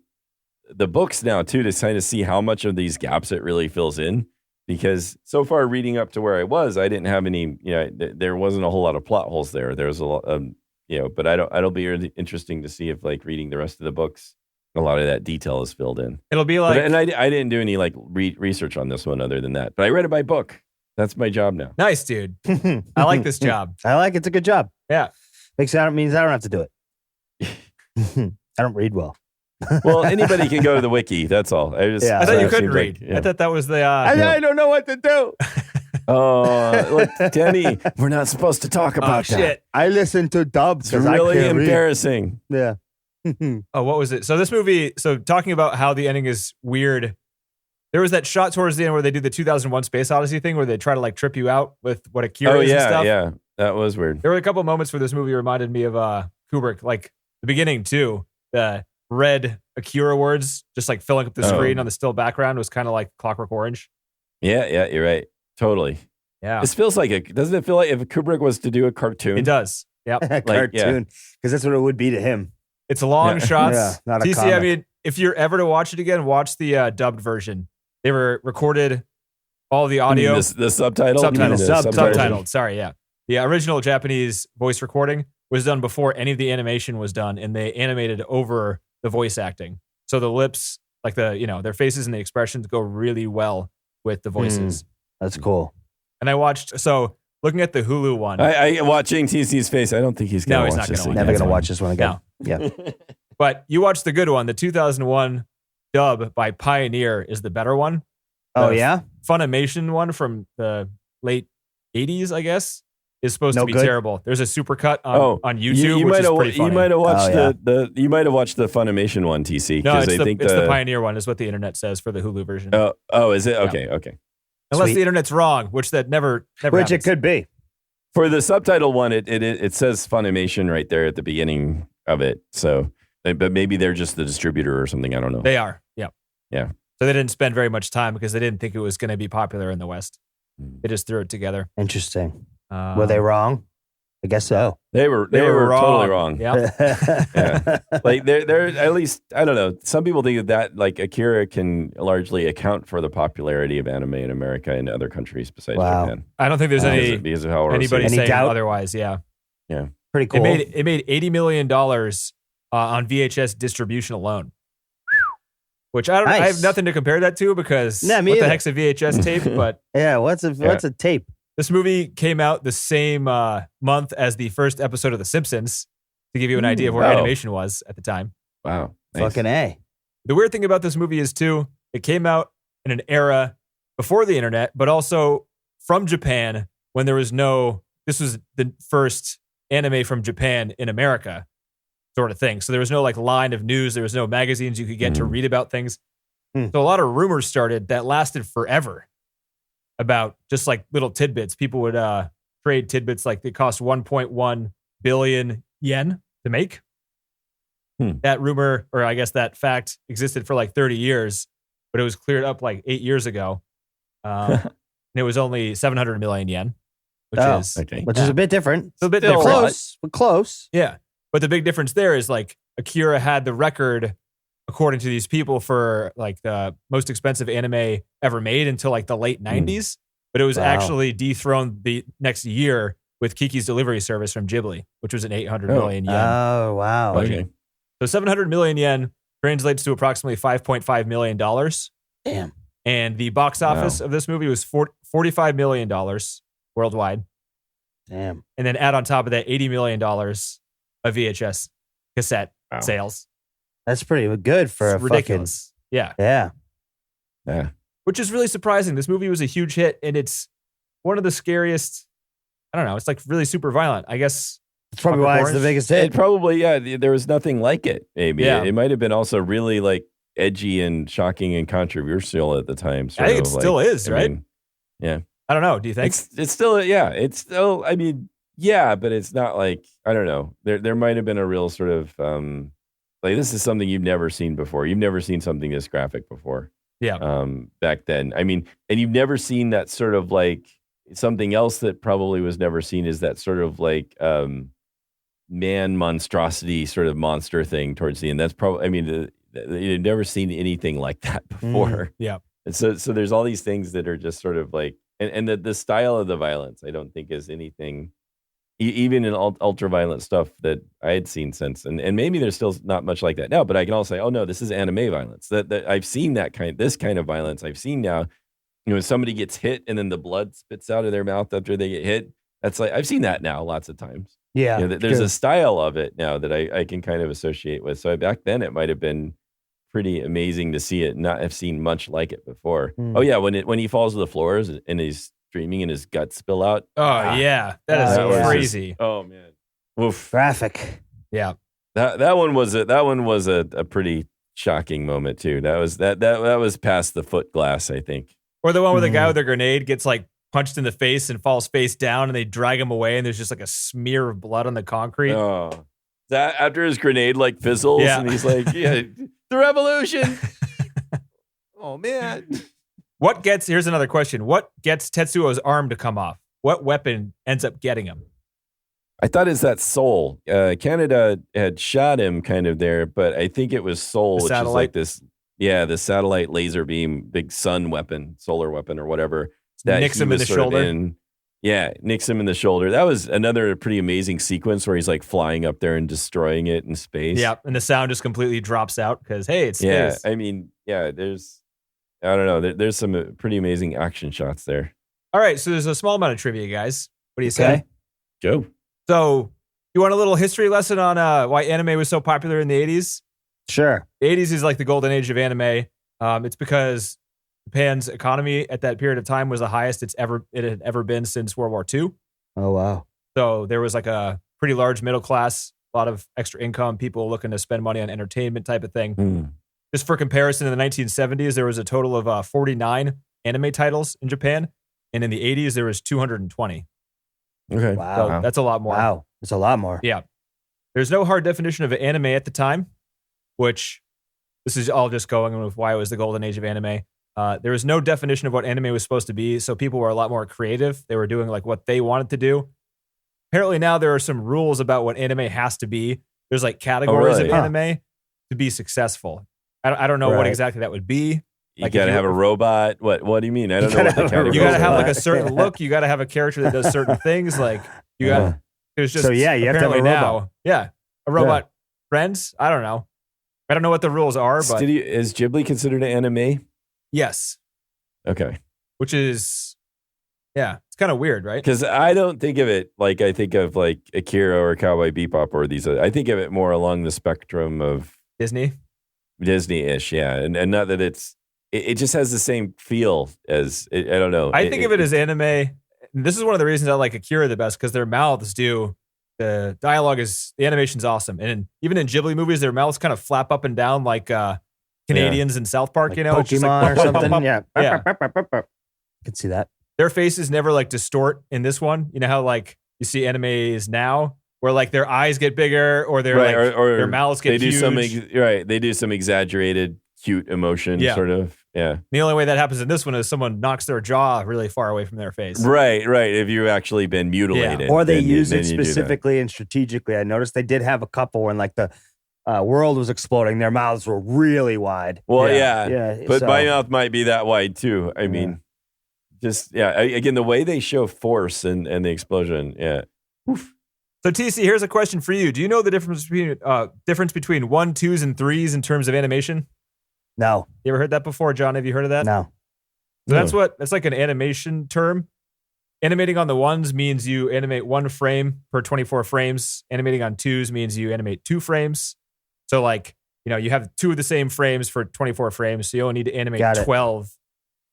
books now too, to kind of see how much of these gaps it really fills in. Because so far, reading up to where I was, I didn't have any. There wasn't a whole lot of plot holes there. There was a lot, but it'll be really interesting to see if, like, reading the rest of the books, a lot of that detail is filled in. It'll be like, and I didn't do any research on this one other than that. But I read it by book. That's my job now. nice, dude. I like this job. I like it. It's a good job. Yeah. Means I don't have to do it. I don't read well. Well, anybody can go to the wiki. That's all. I thought you couldn't read. I thought that was the. I don't know what to do. Oh, look, Denny, we're not supposed to talk about that. Shit. I listen to dub It's because really I can't embarrassing. read. Yeah. Oh, what was it? So this movie. So talking about how the ending is weird. There was that shot towards the end where they do the 2001 Space Odyssey thing, where they try to like trip you out with what Akira is and stuff. Yeah, that was weird. There were a couple of moments where this movie reminded me of Kubrick, like the beginning too. The red Akira words just like filling up the screen on the still background was kind of like Clockwork Orange. Yeah, you're right. Totally. Yeah. This feels like doesn't it feel like if Kubrick was to do a cartoon? It does. Yep. Cartoon. Because that's what it would be to him. It's long shots. Yeah, not a TC, comic. I mean, if you're ever to watch it again, watch the dubbed version. They were recorded all the audio. The subtitle? Subtitled. Sorry, yeah. The original Japanese voice recording was done before any of the animation was done, and they animated over the voice acting. So the lips, like their faces and the expressions go really well with the voices. That's cool. And I watched, looking at the Hulu one. I watching TC's face. I don't think he's going to watch this. Never going to watch this one again. No. Yeah. But you watched the good one. The 2001 dub by Pioneer is the better one. Oh, The yeah? Funimation one from the late 80s, I guess, is supposed to be good? terrible. There's a supercut on YouTube, which is pretty funny. You might have watched you might have watched the Funimation one, TC. No, it's the Pioneer one is what the internet says for the Hulu version. Oh, is it? Yeah. Okay. Unless Sweet. the internet's wrong, which that never Which happens. it could be. For the subtitle one, it says Funimation right there at the beginning of it. So, but maybe they're just the distributor or something. I don't know. They are. Yeah. Yeah. So they didn't spend very much time because they didn't think it was going to be popular in the West. They just threw it together. Interesting. Were they wrong? I guess so. They were totally wrong. Yeah. Yeah. Like they're at least, I don't know. Some people think that like Akira can largely account for the popularity of anime in America and other countries besides Japan. I don't think there's Because of how anybody Any saying doubt? otherwise. Yeah. Yeah. Pretty cool. It made $80 million on VHS distribution alone. Which I Nice. have nothing to compare that to because Nah, me what the either. heck's a VHS tape? But Yeah, what's a tape? this movie came out the same month as the first episode of The Simpsons to give you an idea of where Wow. animation was at the time. Wow. Nice. Fucking A. The weird thing about this movie is too, it came out in an era before the internet, but also from Japan when there was this was the first anime from Japan in America sort of thing. So there was no like line of news. There was no magazines you could get to read about things. So a lot of rumors started that lasted forever about just like little tidbits. People would trade tidbits like they cost 1.1 billion yen to make. That rumor, or I guess that fact, existed for like 30 years, but it was cleared up like 8 years ago. And it was only 700 million yen, which is a bit different. It's a bit Still different. Close. But close. Yeah. But the big difference there is like Akira had the record, according to these people, for like the most expensive anime ever made until like the late 90s. But it was actually dethroned the next year with Kiki's Delivery Service from Ghibli, which was an 800 million yen. Oh, wow. Okay. So 700 million yen translates to approximately $5.5 million. Damn. And the box office of this movie was $45 million worldwide. Damn. And then add on top of that $80 million of VHS cassette sales. That's pretty good for It's a ridiculous. Yeah. Yeah. Which is really surprising. This movie was a huge hit, and it's one of the scariest. I don't know. It's like really super violent. I guess That's probably why it's the biggest hit. It probably, there was nothing like it, maybe. Yeah. It might have been also really like edgy and shocking and controversial at the time. I think it still is, right? Yeah. I don't know. Do you think? It's still, it's still, I mean, yeah, but it's not like, I don't know. There might have been a real sort of, like, this is something you've never seen before. You've never seen something this graphic before. Yeah. Back then. I mean, and you've never seen that sort of like, something else that probably was never seen is that sort of like, man monstrosity sort of monster thing towards the end. That's probably, I mean, you've never seen anything like that before. Yeah. And so there's all these things that are just sort of like, and the style of the violence, I don't think is anything, even in ultra violent stuff that I had seen since. And maybe there's still not much like that now, but I can also say, oh no, this is anime violence. That I've seen this kind of violence. I've seen now, when somebody gets hit and then the blood spits out of their mouth after they get hit. That's like, I've seen that now lots of times. Yeah. There's a style of it now that I can kind of associate with. So back then it might have been pretty amazing to see it, not have seen much like it before. Oh yeah, when he falls to the floors and he's screaming and his guts spill out. Oh yeah, that is crazy. Oh man, oof. Graphic. Yeah, that one was a pretty shocking moment too. That was past the foot glass, I think. Or the one where the guy with the grenade gets like punched in the face and falls face down, and they drag him away, and there's just like a smear of blood on the concrete. Oh, that after his grenade like fizzles, and he's like, yeah. The revolution. Oh man. Here's another question. What gets Tetsuo's arm to come off? What weapon ends up getting him? I thought it's that Soul. Canada had shot him kind of there, but I think it was Soul, which is like this, the satellite laser beam, big sun weapon, solar weapon or whatever. That nicks him in the shoulder. Nicks him in the shoulder. That was another pretty amazing sequence where he's like flying up there and destroying it in space. Yeah, and the sound just completely drops out because, hey, it's space. Yeah, I mean, there's, I don't know, there's some pretty amazing action shots there. All right, so there's a small amount of trivia, guys. What do you say? Go. So, you want a little history lesson on why anime was so popular in the 80s? Sure. The 80s is like the golden age of anime. It's because Japan's economy at that period of time was the highest it had ever been since World War II. Oh, wow. So there was like a pretty large middle class, a lot of extra income, people looking to spend money on entertainment type of thing. Just for comparison, in the 1970s, there was a total of 49 anime titles in Japan. And in the 80s, there was 220. Okay. Wow. So that's a lot more. Wow. That's a lot more. Yeah. There's no hard definition of anime at the time, which this is all just going with why it was the golden age of anime. There was no definition of what anime was supposed to be, so people were a lot more creative. They were doing like what they wanted to do. Apparently now there are some rules about what anime has to be. There's like categories of anime to be successful. I don't know what exactly that would be. You gotta have a robot. What do you mean? I don't know what the categories. You gotta have like a certain look. You gotta have a character that does certain things. Like you got. There's just you have to have a robot. A robot. Friends. I don't know. I don't know what the rules are, but is Ghibli considered an anime? Yes. Okay. Which is, it's kind of weird, right? Because I don't think of it like I think of like Akira or Cowboy Bebop or these. I think of it more along the spectrum of Disney-ish, yeah. And not that it just has the same feel as, I don't know. I think of it as anime. This is one of the reasons I like Akira the best, because their mouths the dialogue is, the animation's awesome. And even in Ghibli movies, their mouths kind of flap up and down like Canadians in South Park, like you know? Pokemon like, or something. Yeah. Yeah. I can see that. Their faces never like distort in this one. You know how like you see animes now where like their eyes get bigger or their or their mouths get huge. They do some exaggerated cute emotion sort of. Yeah. The only way that happens in this one is someone knocks their jaw really far away from their face. Right. If you've actually been mutilated. Or they use it specifically and strategically. I noticed they did have a couple when like the world was exploding. Their mouths were really wide. Well, yeah. But my mouth might be that wide too. I mean, again, the way they show force and the explosion. Yeah. Oof. So TC, here's a question for you. Do you know the difference between 1, 2s, and 3s in terms of animation? No. You ever heard that before, John? Have you heard of that? No. So that's like an animation term. Animating on the 1s means you animate 1 frame per 24 frames. Animating on 2s means you animate 2 frames. So like, you have 2 of the same frames for 24 frames. So you only need to animate 12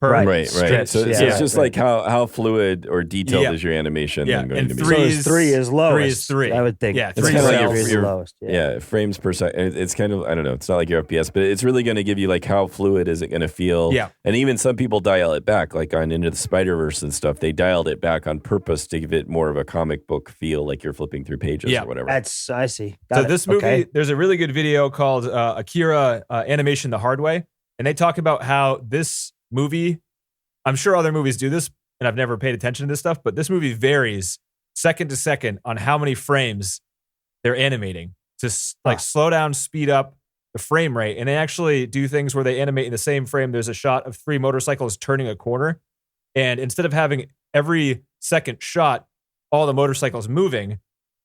per Right. stretch. So it's just like how fluid or detailed is your animation then going and to be? So is 3 is lowest. 3 is 3. I would think. Yeah, It's 3 kind of like is your lowest. Yeah, frames per second. It's kind of, I don't know. It's not like your FPS, but it's really going to give you like how fluid is it going to feel. Yeah. And even some people dial it back, like on Into the Spider-Verse and stuff. They dialed it back on purpose to give it more of a comic book feel, like you're flipping through pages or whatever. I see. So this movie, there's a really good video called Akira Animation the Hard Way. And they talk about how this movie, I'm sure other movies do this, and I've never paid attention to this stuff, but this movie varies second to second on how many frames they're animating to slow down, speed up the frame rate. And they actually do things where they animate in the same frame. There's a shot of 3 motorcycles turning a corner. And instead of having every second shot, all the motorcycles moving,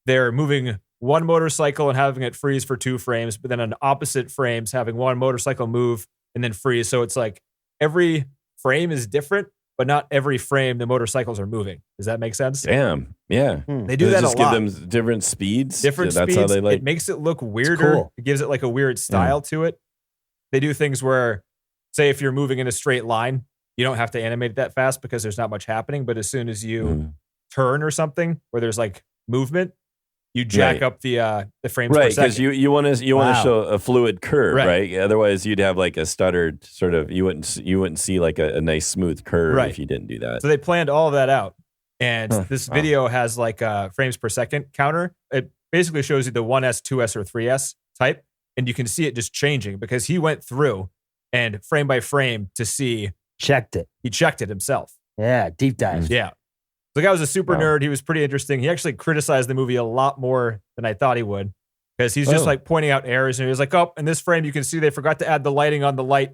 they're moving one motorcycle and having it freeze for 2 frames, but then on opposite frames, having one motorcycle move and then freeze. So it's like every frame is different, but not every frame the motorcycles are moving. Does that make sense? Damn. Yeah. They do that a lot. Just give them different speeds. Different That's speeds. how they like. It makes it look weirder. Cool. It gives it like a weird style to it. They do things where, say, if you're moving in a straight line, you don't have to animate it that fast because there's not much happening. But as soon as you turn or something where there's like movement, you jack up the frames per right, second. because you want to show a fluid curve, right? Otherwise, you'd have like a stuttered sort of. You wouldn't see like a nice smooth curve if you didn't do that. So they planned all of that out, and this video has like a frames per second counter. It basically shows you the 1S, 2S, or 3S type, and you can see it just changing because he went through and frame by frame to see. He checked it himself. Yeah, deep dive. Yeah. The guy was a super nerd. He was pretty interesting. He actually criticized the movie a lot more than I thought he would because he's just like pointing out errors. And he was like, oh, in this frame, you can see they forgot to add the lighting on the light.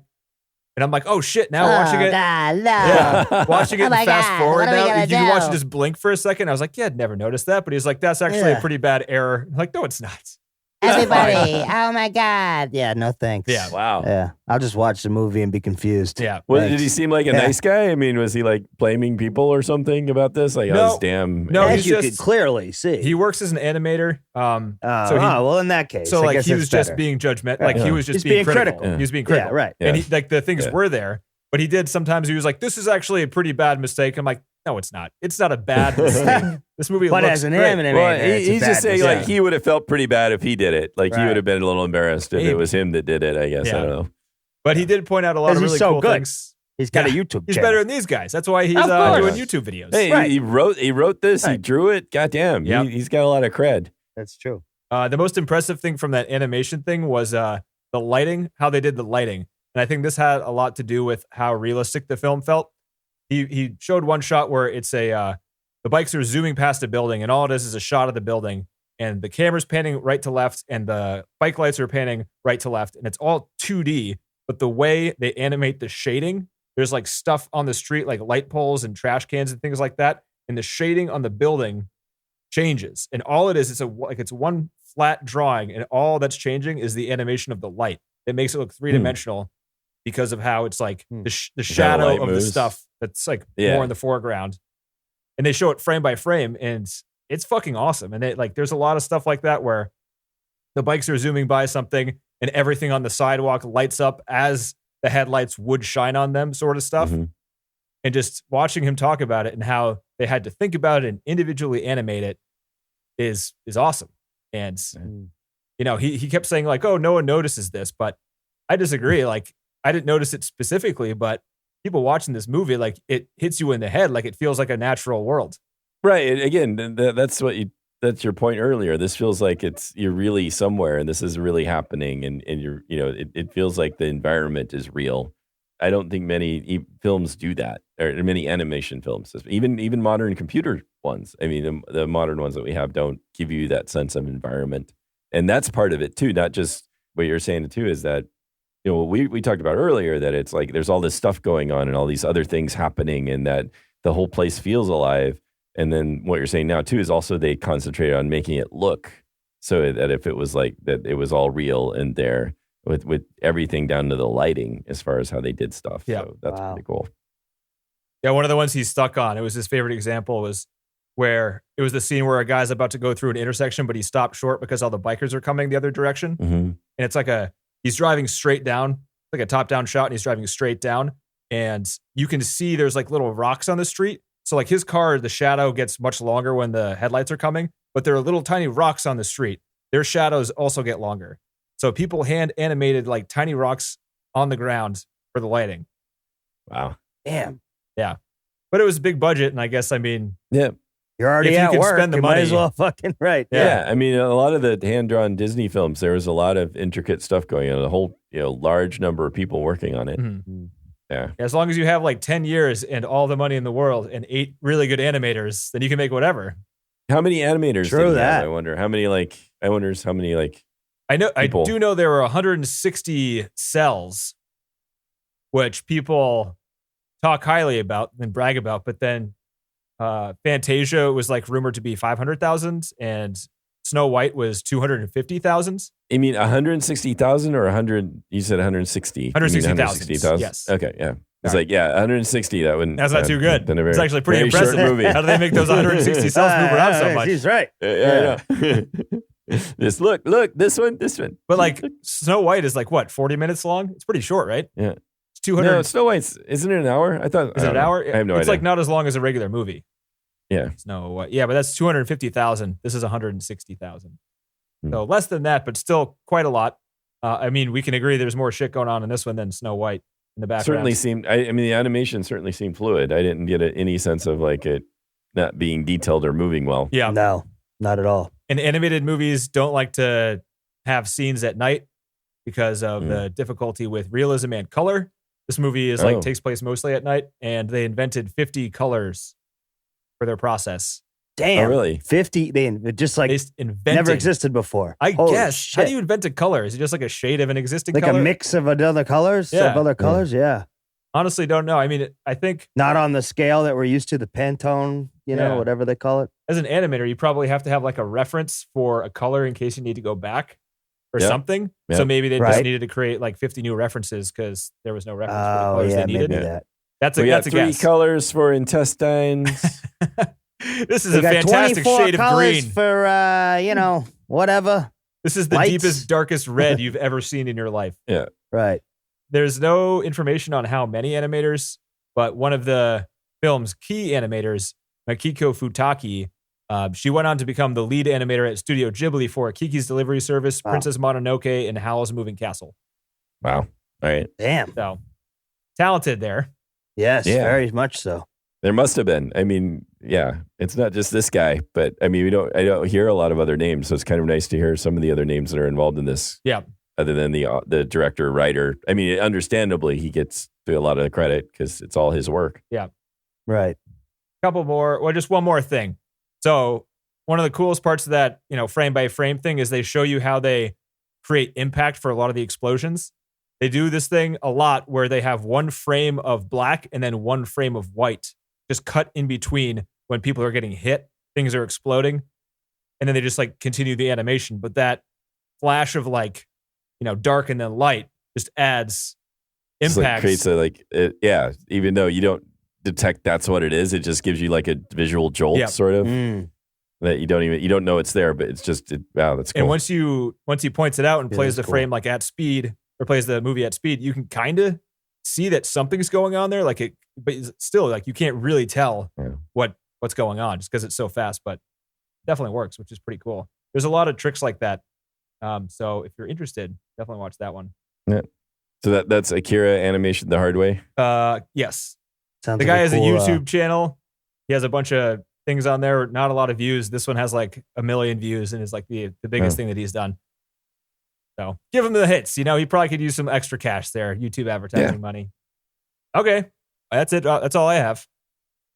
And I'm like, oh, shit. Now watching it. God, no. Yeah, watching it and fast forward now. You can watch it do? just blink for a second. I was like, yeah, I'd never noticed that. But he's like, that's actually a pretty bad error. I'm like, no, it's not. Everybody, oh my God. Yeah, no thanks. Yeah. Wow. Yeah, I'll just watch the movie and be confused. Yeah. Well, did he seem like a nice guy? I mean, was he like blaming people or something about this? Like, No. oh, damn. No, As he's you just- could clearly see. He works as an animator. So well, in that case, So I like guess he was it's just better. being judgmental. Like he was just He's being being critical. critical. He was being critical. Yeah, right. And Yeah. he, like the things were there, but he did sometimes. He was like, "This is actually a pretty bad mistake." I'm like, "No, it's not. It's not a bad mistake. This movie But looks as an great." animator, Well, it's a he's bad just saying mistake. like he would have felt pretty bad if he did it. Like he Right. would have been a little embarrassed if Maybe. it was him that did it. I guess I don't know. But he did point out a lot of Because really he's so cool good. things. He's got a Yeah. YouTube He's channel. better than these guys. That's why he's Of course. doing YouTube videos. Hey, Right. he wrote this. He Right. drew it. Goddamn, Yep. he's got a lot of cred. That's true. The most impressive thing from that animation thing was the lighting, how they did the lighting. And I think this had a lot to do with how realistic the film felt. He showed one shot where it's the bikes are zooming past a building, and all it is a shot of the building, and the camera's panning right to left, and the bike lights are panning right to left, and it's all 2D. But the way they animate the shading, there's like stuff on the street, like light poles and trash cans and things like that, and the shading on the building changes, and all it is, it's one flat drawing, and all that's changing is the animation of the light. It makes it look 3-dimensional because of how it's like the light shadow of the moves. stuff that's like Yeah. more in the foreground, and they show it frame by frame, and it's fucking awesome. And it, like, there's a lot of stuff like that where the bikes are zooming by something, and everything on the sidewalk lights up as the headlights would shine on them, sort of stuff. Mhm. And just watching him talk about it and how they had to think about it and individually animate it is awesome. And you know, he kept saying like, "Oh, no one notices this," but I disagree. Like, I didn't notice it specifically, but people watching this movie, like, it hits you in the head, like it feels like a natural world. Right. And again, that's your point earlier. This feels like you're really somewhere, and this is really happening, and it feels like the environment is real. I don't think many films do that, or many animation films, even modern computer ones. I mean, the modern ones that we have don't give you that sense of environment, and that's part of it too. Not just what you're saying too is that, you know, we talked about earlier, that it's like there's all this stuff going on and all these other things happening, and that the whole place feels alive. And then what you're saying now too is also they concentrated on making it look so that if it was like that, it was all real and there with everything down to the lighting as far as how they did stuff. Yeah. So that's pretty cool. Yeah, one of the ones he's stuck on, it was his favorite example, was where it was the scene where a guy's about to go through an intersection, but he stopped short because all the bikers are coming the other direction. Mm-hmm. And it's like he's driving straight down, like a top-down shot, and he's driving straight down. and you can see there's like little rocks on the street. So like his car, the shadow gets much longer when the headlights are coming, but there are little tiny rocks on the street. Their shadows also get longer. So people hand animated like tiny rocks on the ground for the lighting. Wow. Damn. Yeah. But it was a big budget. And I guess, I mean, Yeah. You're already If you at can work. spend the you money- might as well fucking right. Yeah. I mean, a lot of the hand-drawn Disney films, there was a lot of intricate stuff going on. A whole, large number of people working on it. mhm. Yeah. As long as you have like 10 years and all the money in the world and 8 really good animators, then you can make whatever. How many animators True did he that. have? I wonder how many I People. do know there were 160 cells, which people talk highly about and brag about, but then Fantasia was like rumored to be 500,000 and Snow White was 250,000. You mean 160,000 or 100? You said 160. You mean 160,000. Yes. Okay. Yeah. It's All like 160. That wouldn't. That's not too good. been a It's actually pretty very short impressive. movie. How do they make those 160 cells move around so much? He's right. Yeah. I know. Just look, this one. But like Snow White is like what, 40 minutes long? It's pretty short, right? Yeah. It's 200. No, Snow White's, isn't it an hour? I thought. Is it an hour? I have no It's idea. like not as long as a regular movie. Yeah. Snow White. Yeah, but that's 250,000. This is 160,000. Hmm. So less than that, but still quite a lot. I mean, we can agree there's more shit going on in this one than Snow White in the background. Certainly seemed. I mean, the animation certainly seemed fluid. I didn't get any sense of like it not being detailed or moving well. Yeah. No, not at all. And animated movies don't like to have scenes at night because of the difficulty with realism and color. This movie is like takes place mostly at night, and they invented 50 colors for their process. Damn. Oh, really? 50. They just like They invented, never existed before. I Holy guess. shit. How do you invent a color? Is it just like a shade of an existing like color? a mix of other colors? Yeah. Of other colors? Yeah. Honestly, don't know. I mean, I think Not on the scale that we're used to, the Pantone, Yeah. whatever they call it. as an animator, you probably have to have like a reference for a color in case you need to go back or Yep. something. Yep. So maybe they just Right. needed to create like 50 new references because there was no reference for the Oh, colors yeah, they needed. maybe Yeah. that. That's We got that's a 3 guess. colors for intestines. This is They a got fantastic 24 shade of colors green. for, whatever. This is the lights. deepest, darkest red you've ever seen in your life. Right. There's no information on how many animators, but one of the film's key animators, Makiko Futaki, she went on to become the lead animator at Studio Ghibli for Kiki's Delivery Service, Wow. Princess Mononoke, and Howl's Moving Castle. Wow. All right. Damn. So talented there. Yes, Yeah. very much so. There must have been. I mean, yeah, it's not just this guy, but I mean, I don't hear a lot of other names, so it's kind of nice to hear some of the other names that are involved in this. Yeah. Other than the director, writer. I mean, understandably, he gets a lot of the credit because it's all his work. Right. Couple more, well, just one more thing. So one of the coolest parts of that, frame by frame thing is they show you how they create impact for a lot of the explosions. They do this thing a lot where they have one frame of black and then one frame of white, just cut in between when people are getting hit, things are exploding, and then they just like continue the animation. But that flash of like, dark and then light just adds It's like impact. creates even though you don't detect that's what it is, it just gives you like a visual jolt Yeah. sort of Mm. that you don't know it's there, but it's just wow, that's cool. And once he points it out and It plays is the cool. frame like at speed or plays the movie at speed, you can kind of see that something's going on there. Like it, but it's still like you can't really tell Yeah. what's going on just because it's so fast. But definitely works, which is pretty cool. There's a lot of tricks like that. So if you're interested, definitely watch that one. So that's Akira Animation the Hard Way. Yes, Sounds the like guy has a cool, YouTube channel. He has a bunch of things on there. Not a lot of views. This one has like 1 million views and is like the biggest thing that he's done. So give him the hits. He probably could use some extra cash there. YouTube advertising money. Okay, that's it. That's all I have.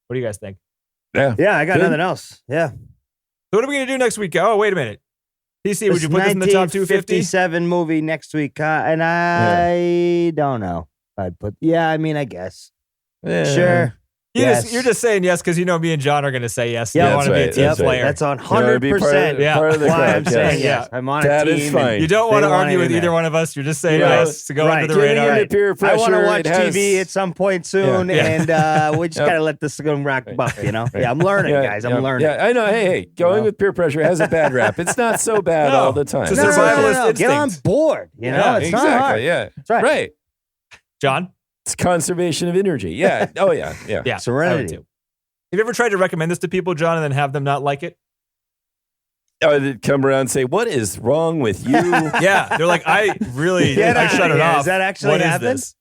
What do you guys think? Yeah. Yeah, I got Good. nothing else. Yeah. So what are we gonna do next week? Oh, wait a minute. PC, would you put this in the top 250? 57 movie next week, and I don't know. I guess. Yeah. Sure. You're just saying yes because me and John are gonna say yes. Yeah, You want to be a that's team right. That's right. player. That's on You know, it'd be 100%. Yeah. part of the Why crowd, I'm saying yes. yes. I'm on That a is team. fine. and You don't they want to want argue with in either there. one of us. You're just saying You know, yes to go right. under the Getting radar. into peer I pressure. want to watch it has- TV at some point soon, Yeah. and we just Yep. gotta let this go rock buff, Yeah, I'm learning, guys. I'm learning. Yeah, I know. Hey, going know? with peer pressure has a bad rap. It's not so bad No, all the time. it's a No, survivalist Get on instinct. board. Yeah, It's exactly. not hard. Yeah, That's right. right. John? It's conservation of energy. Yeah. Oh, yeah. Yeah. Yeah, I would Serenity. too. Have you ever tried to recommend this to people, John, and then have them not like it? Oh, they'd come around and say, what is wrong with you? Yeah, they're like, I really, Get I outta shut it here. off. Does that actually What is happen? this?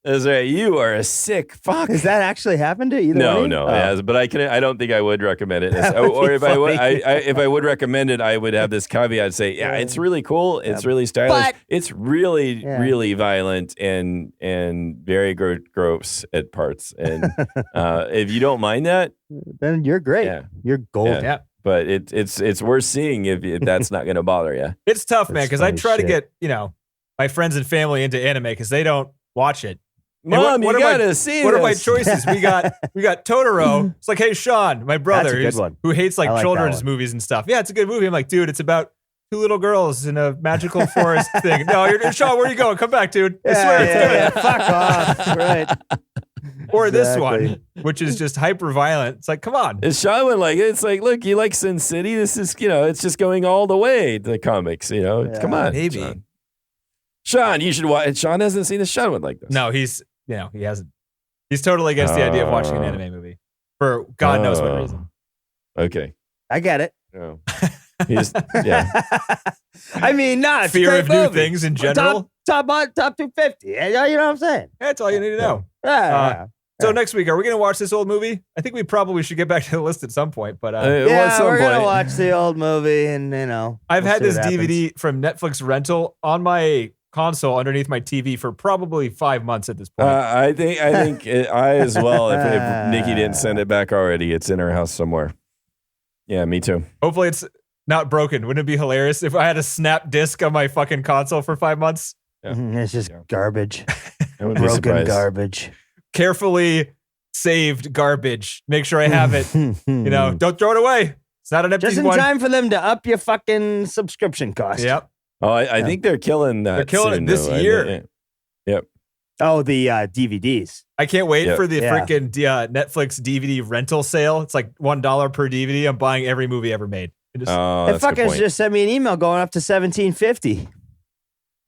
That's right. You are a sick fuck. Has that actually happened to either one of you? No, Oh. it has, but I don't think I would recommend it. That would Or be if I would, funny. if I would recommend it, I would have this caveat: say, yeah, it's really cool, it's really stylish, But- it's really, Yeah. really violent and very gross at parts. And if you don't mind that, Then you're great. yeah, You're golden. Yeah. but it's worth seeing if that's not going to bother you. It's tough, man, That's because I funny try to shit. get, my friends and family into anime because they don't watch it. And Mom, what you are my- gotta see What are my this. choices? We got Totoro. It's like, hey, Sean, my brother, That's a good who's- one. who hates like I like that children's one. movies and stuff. Yeah, it's a good movie. I'm like, dude, it's about two little girls in a magical forest thing. No, Sean, where are you going? Come back, dude. I swear it's good. yeah. Fuck off. Right. Or this Exactly. one, which is just hyper violent. It's like, come on. Is Sean would like it? It's like, look, you like Sin City? This is, it's just going all the way to the comics, Yeah, Come on. maybe. Sean, you should watch. Sean hasn't seen this. Sean would like this. No, he hasn't. He's totally against the idea of watching an anime movie for God knows what reason. Okay. I get it. Oh. He's, yeah. I mean, no, it's a Fear great of new movie. things in general. Top 250. You know what I'm saying? That's all you need to know. Yeah. So next week, are we going to watch this old movie? I think we probably should get back to the list at some point. But Yeah, some we're going to point. watch the old movie and, I've we'll had see this what happens. DVD from Netflix rental on my console underneath my TV for probably 5 months at this point. I think I as well. If Nikki didn't send it back already, it's in her house somewhere. Yeah, me too. Hopefully it's not broken. Wouldn't it be hilarious if I had a snap disc on my fucking console for 5 months? Yeah. It's just Yeah. garbage. I would be Broken surprised. garbage. Carefully saved garbage. Make sure I have it. Don't throw it away. It's not an empty Just in one. time for them to up your fucking subscription cost. Yep. Oh, I think they're killing that. They're killing soon, it this though. year. Oh, the DVDs. I can't wait Yeah. for the Yeah. freaking Netflix DVD rental sale. It's like $1 per DVD. I'm buying every movie ever made. It just- Oh, That that's a good fuckers point. just sent me an email going up to $17.50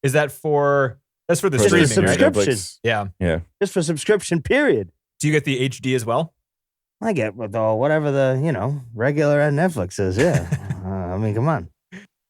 Is that that's for the Just the streaming, right? subscription. Yeah. Yeah. just for subscription period. Do you get the HD as well? I get whatever the regular on Netflix is. Yeah, I mean, come on.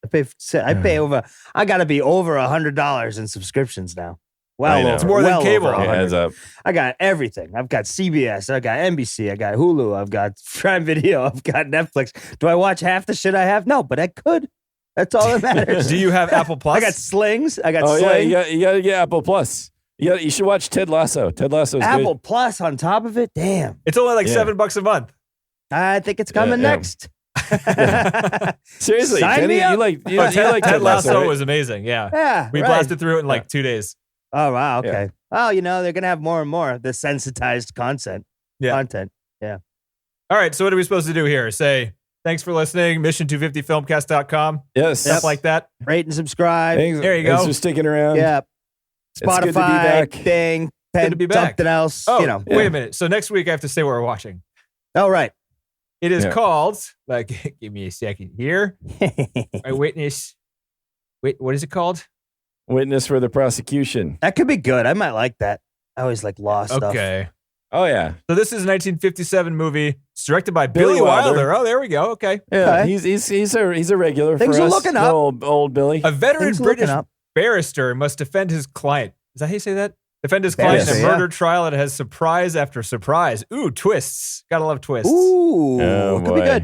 I pay over. I got to be over $100 in subscriptions now. Well, I know. over, It's more than well cable. over It It 100. adds up. I got everything. I've got CBS. I got NBC. I got Hulu. I've got Prime Video. I've got Netflix. Do I watch half the shit I have? No, but I could. That's all that matters. Do you have Apple Plus? I got Slings. I got Oh yeah, Sling. you got to get Apple Plus. You should watch Ted Lasso. Ted Lasso is Apple good. Plus on top of it. Damn. It's only like Yeah. $7 a month. I think it's coming Yeah. next. Seriously, Sign Kenny, me up. you like Oh, Ted Ted Lasso right? was amazing. Yeah. Yeah. We right. blasted through it in like 2 days. Oh wow. Okay. Yeah. Well, they're gonna have more and more the sensitized content. Yeah. Content. All right. So what are we supposed to do here? Say, thanks for listening. Mission250filmcast.com. Yes. Stuff like that. Rate and subscribe. Thanks, There you thanks go. for sticking around. Yeah. It's good to be Spotify back. thing. Good to be back. Something else. Oh, Yeah. wait a minute. So next week I have to say what we're watching. Oh right. It is Yeah. called, give me a second here. I witness. Wait, what is it called? Witness for the prosecution. That could be good. I might like that. I always like law stuff. Okay. Oh yeah, So this is a 1957 movie. It's directed by Billy Billy Wilder. Wilder. Oh, there we go. Okay. yeah. Okay. He's a regular Things for are us. looking up. Old Billy. A veteran Things looking British up. barrister must defend his client. Is that how you say that? Defend his client in a Barrister, yeah. murder trial that has surprise after surprise. Ooh, twists. Gotta love twists. Ooh, Oh, it could be boy. good.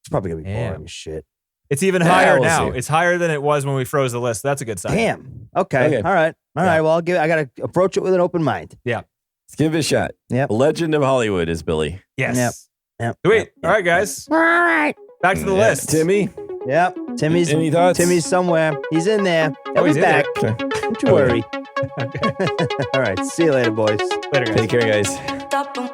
It's probably gonna be Damn. boring as shit. It's even Yeah, higher we'll now. see. It's higher than it was when we froze the list. That's a good sign. Damn. Okay. Okay. All right. All Yeah. right. Well, I gotta approach it with an open mind. Let's give it a shot. Yep. Legend of Hollywood is Billy. Yes. Yep. Yep. Sweet. Yep. All right, guys. All right. Back to the Yeah. list. Timmy. Yep. Timmy's Any thoughts? Timmy's somewhere. He's in there. He'll he's be in back. Okay. Don't you worry. All right. See you later, boys. Later, guys. Take care, guys. Stop 'em.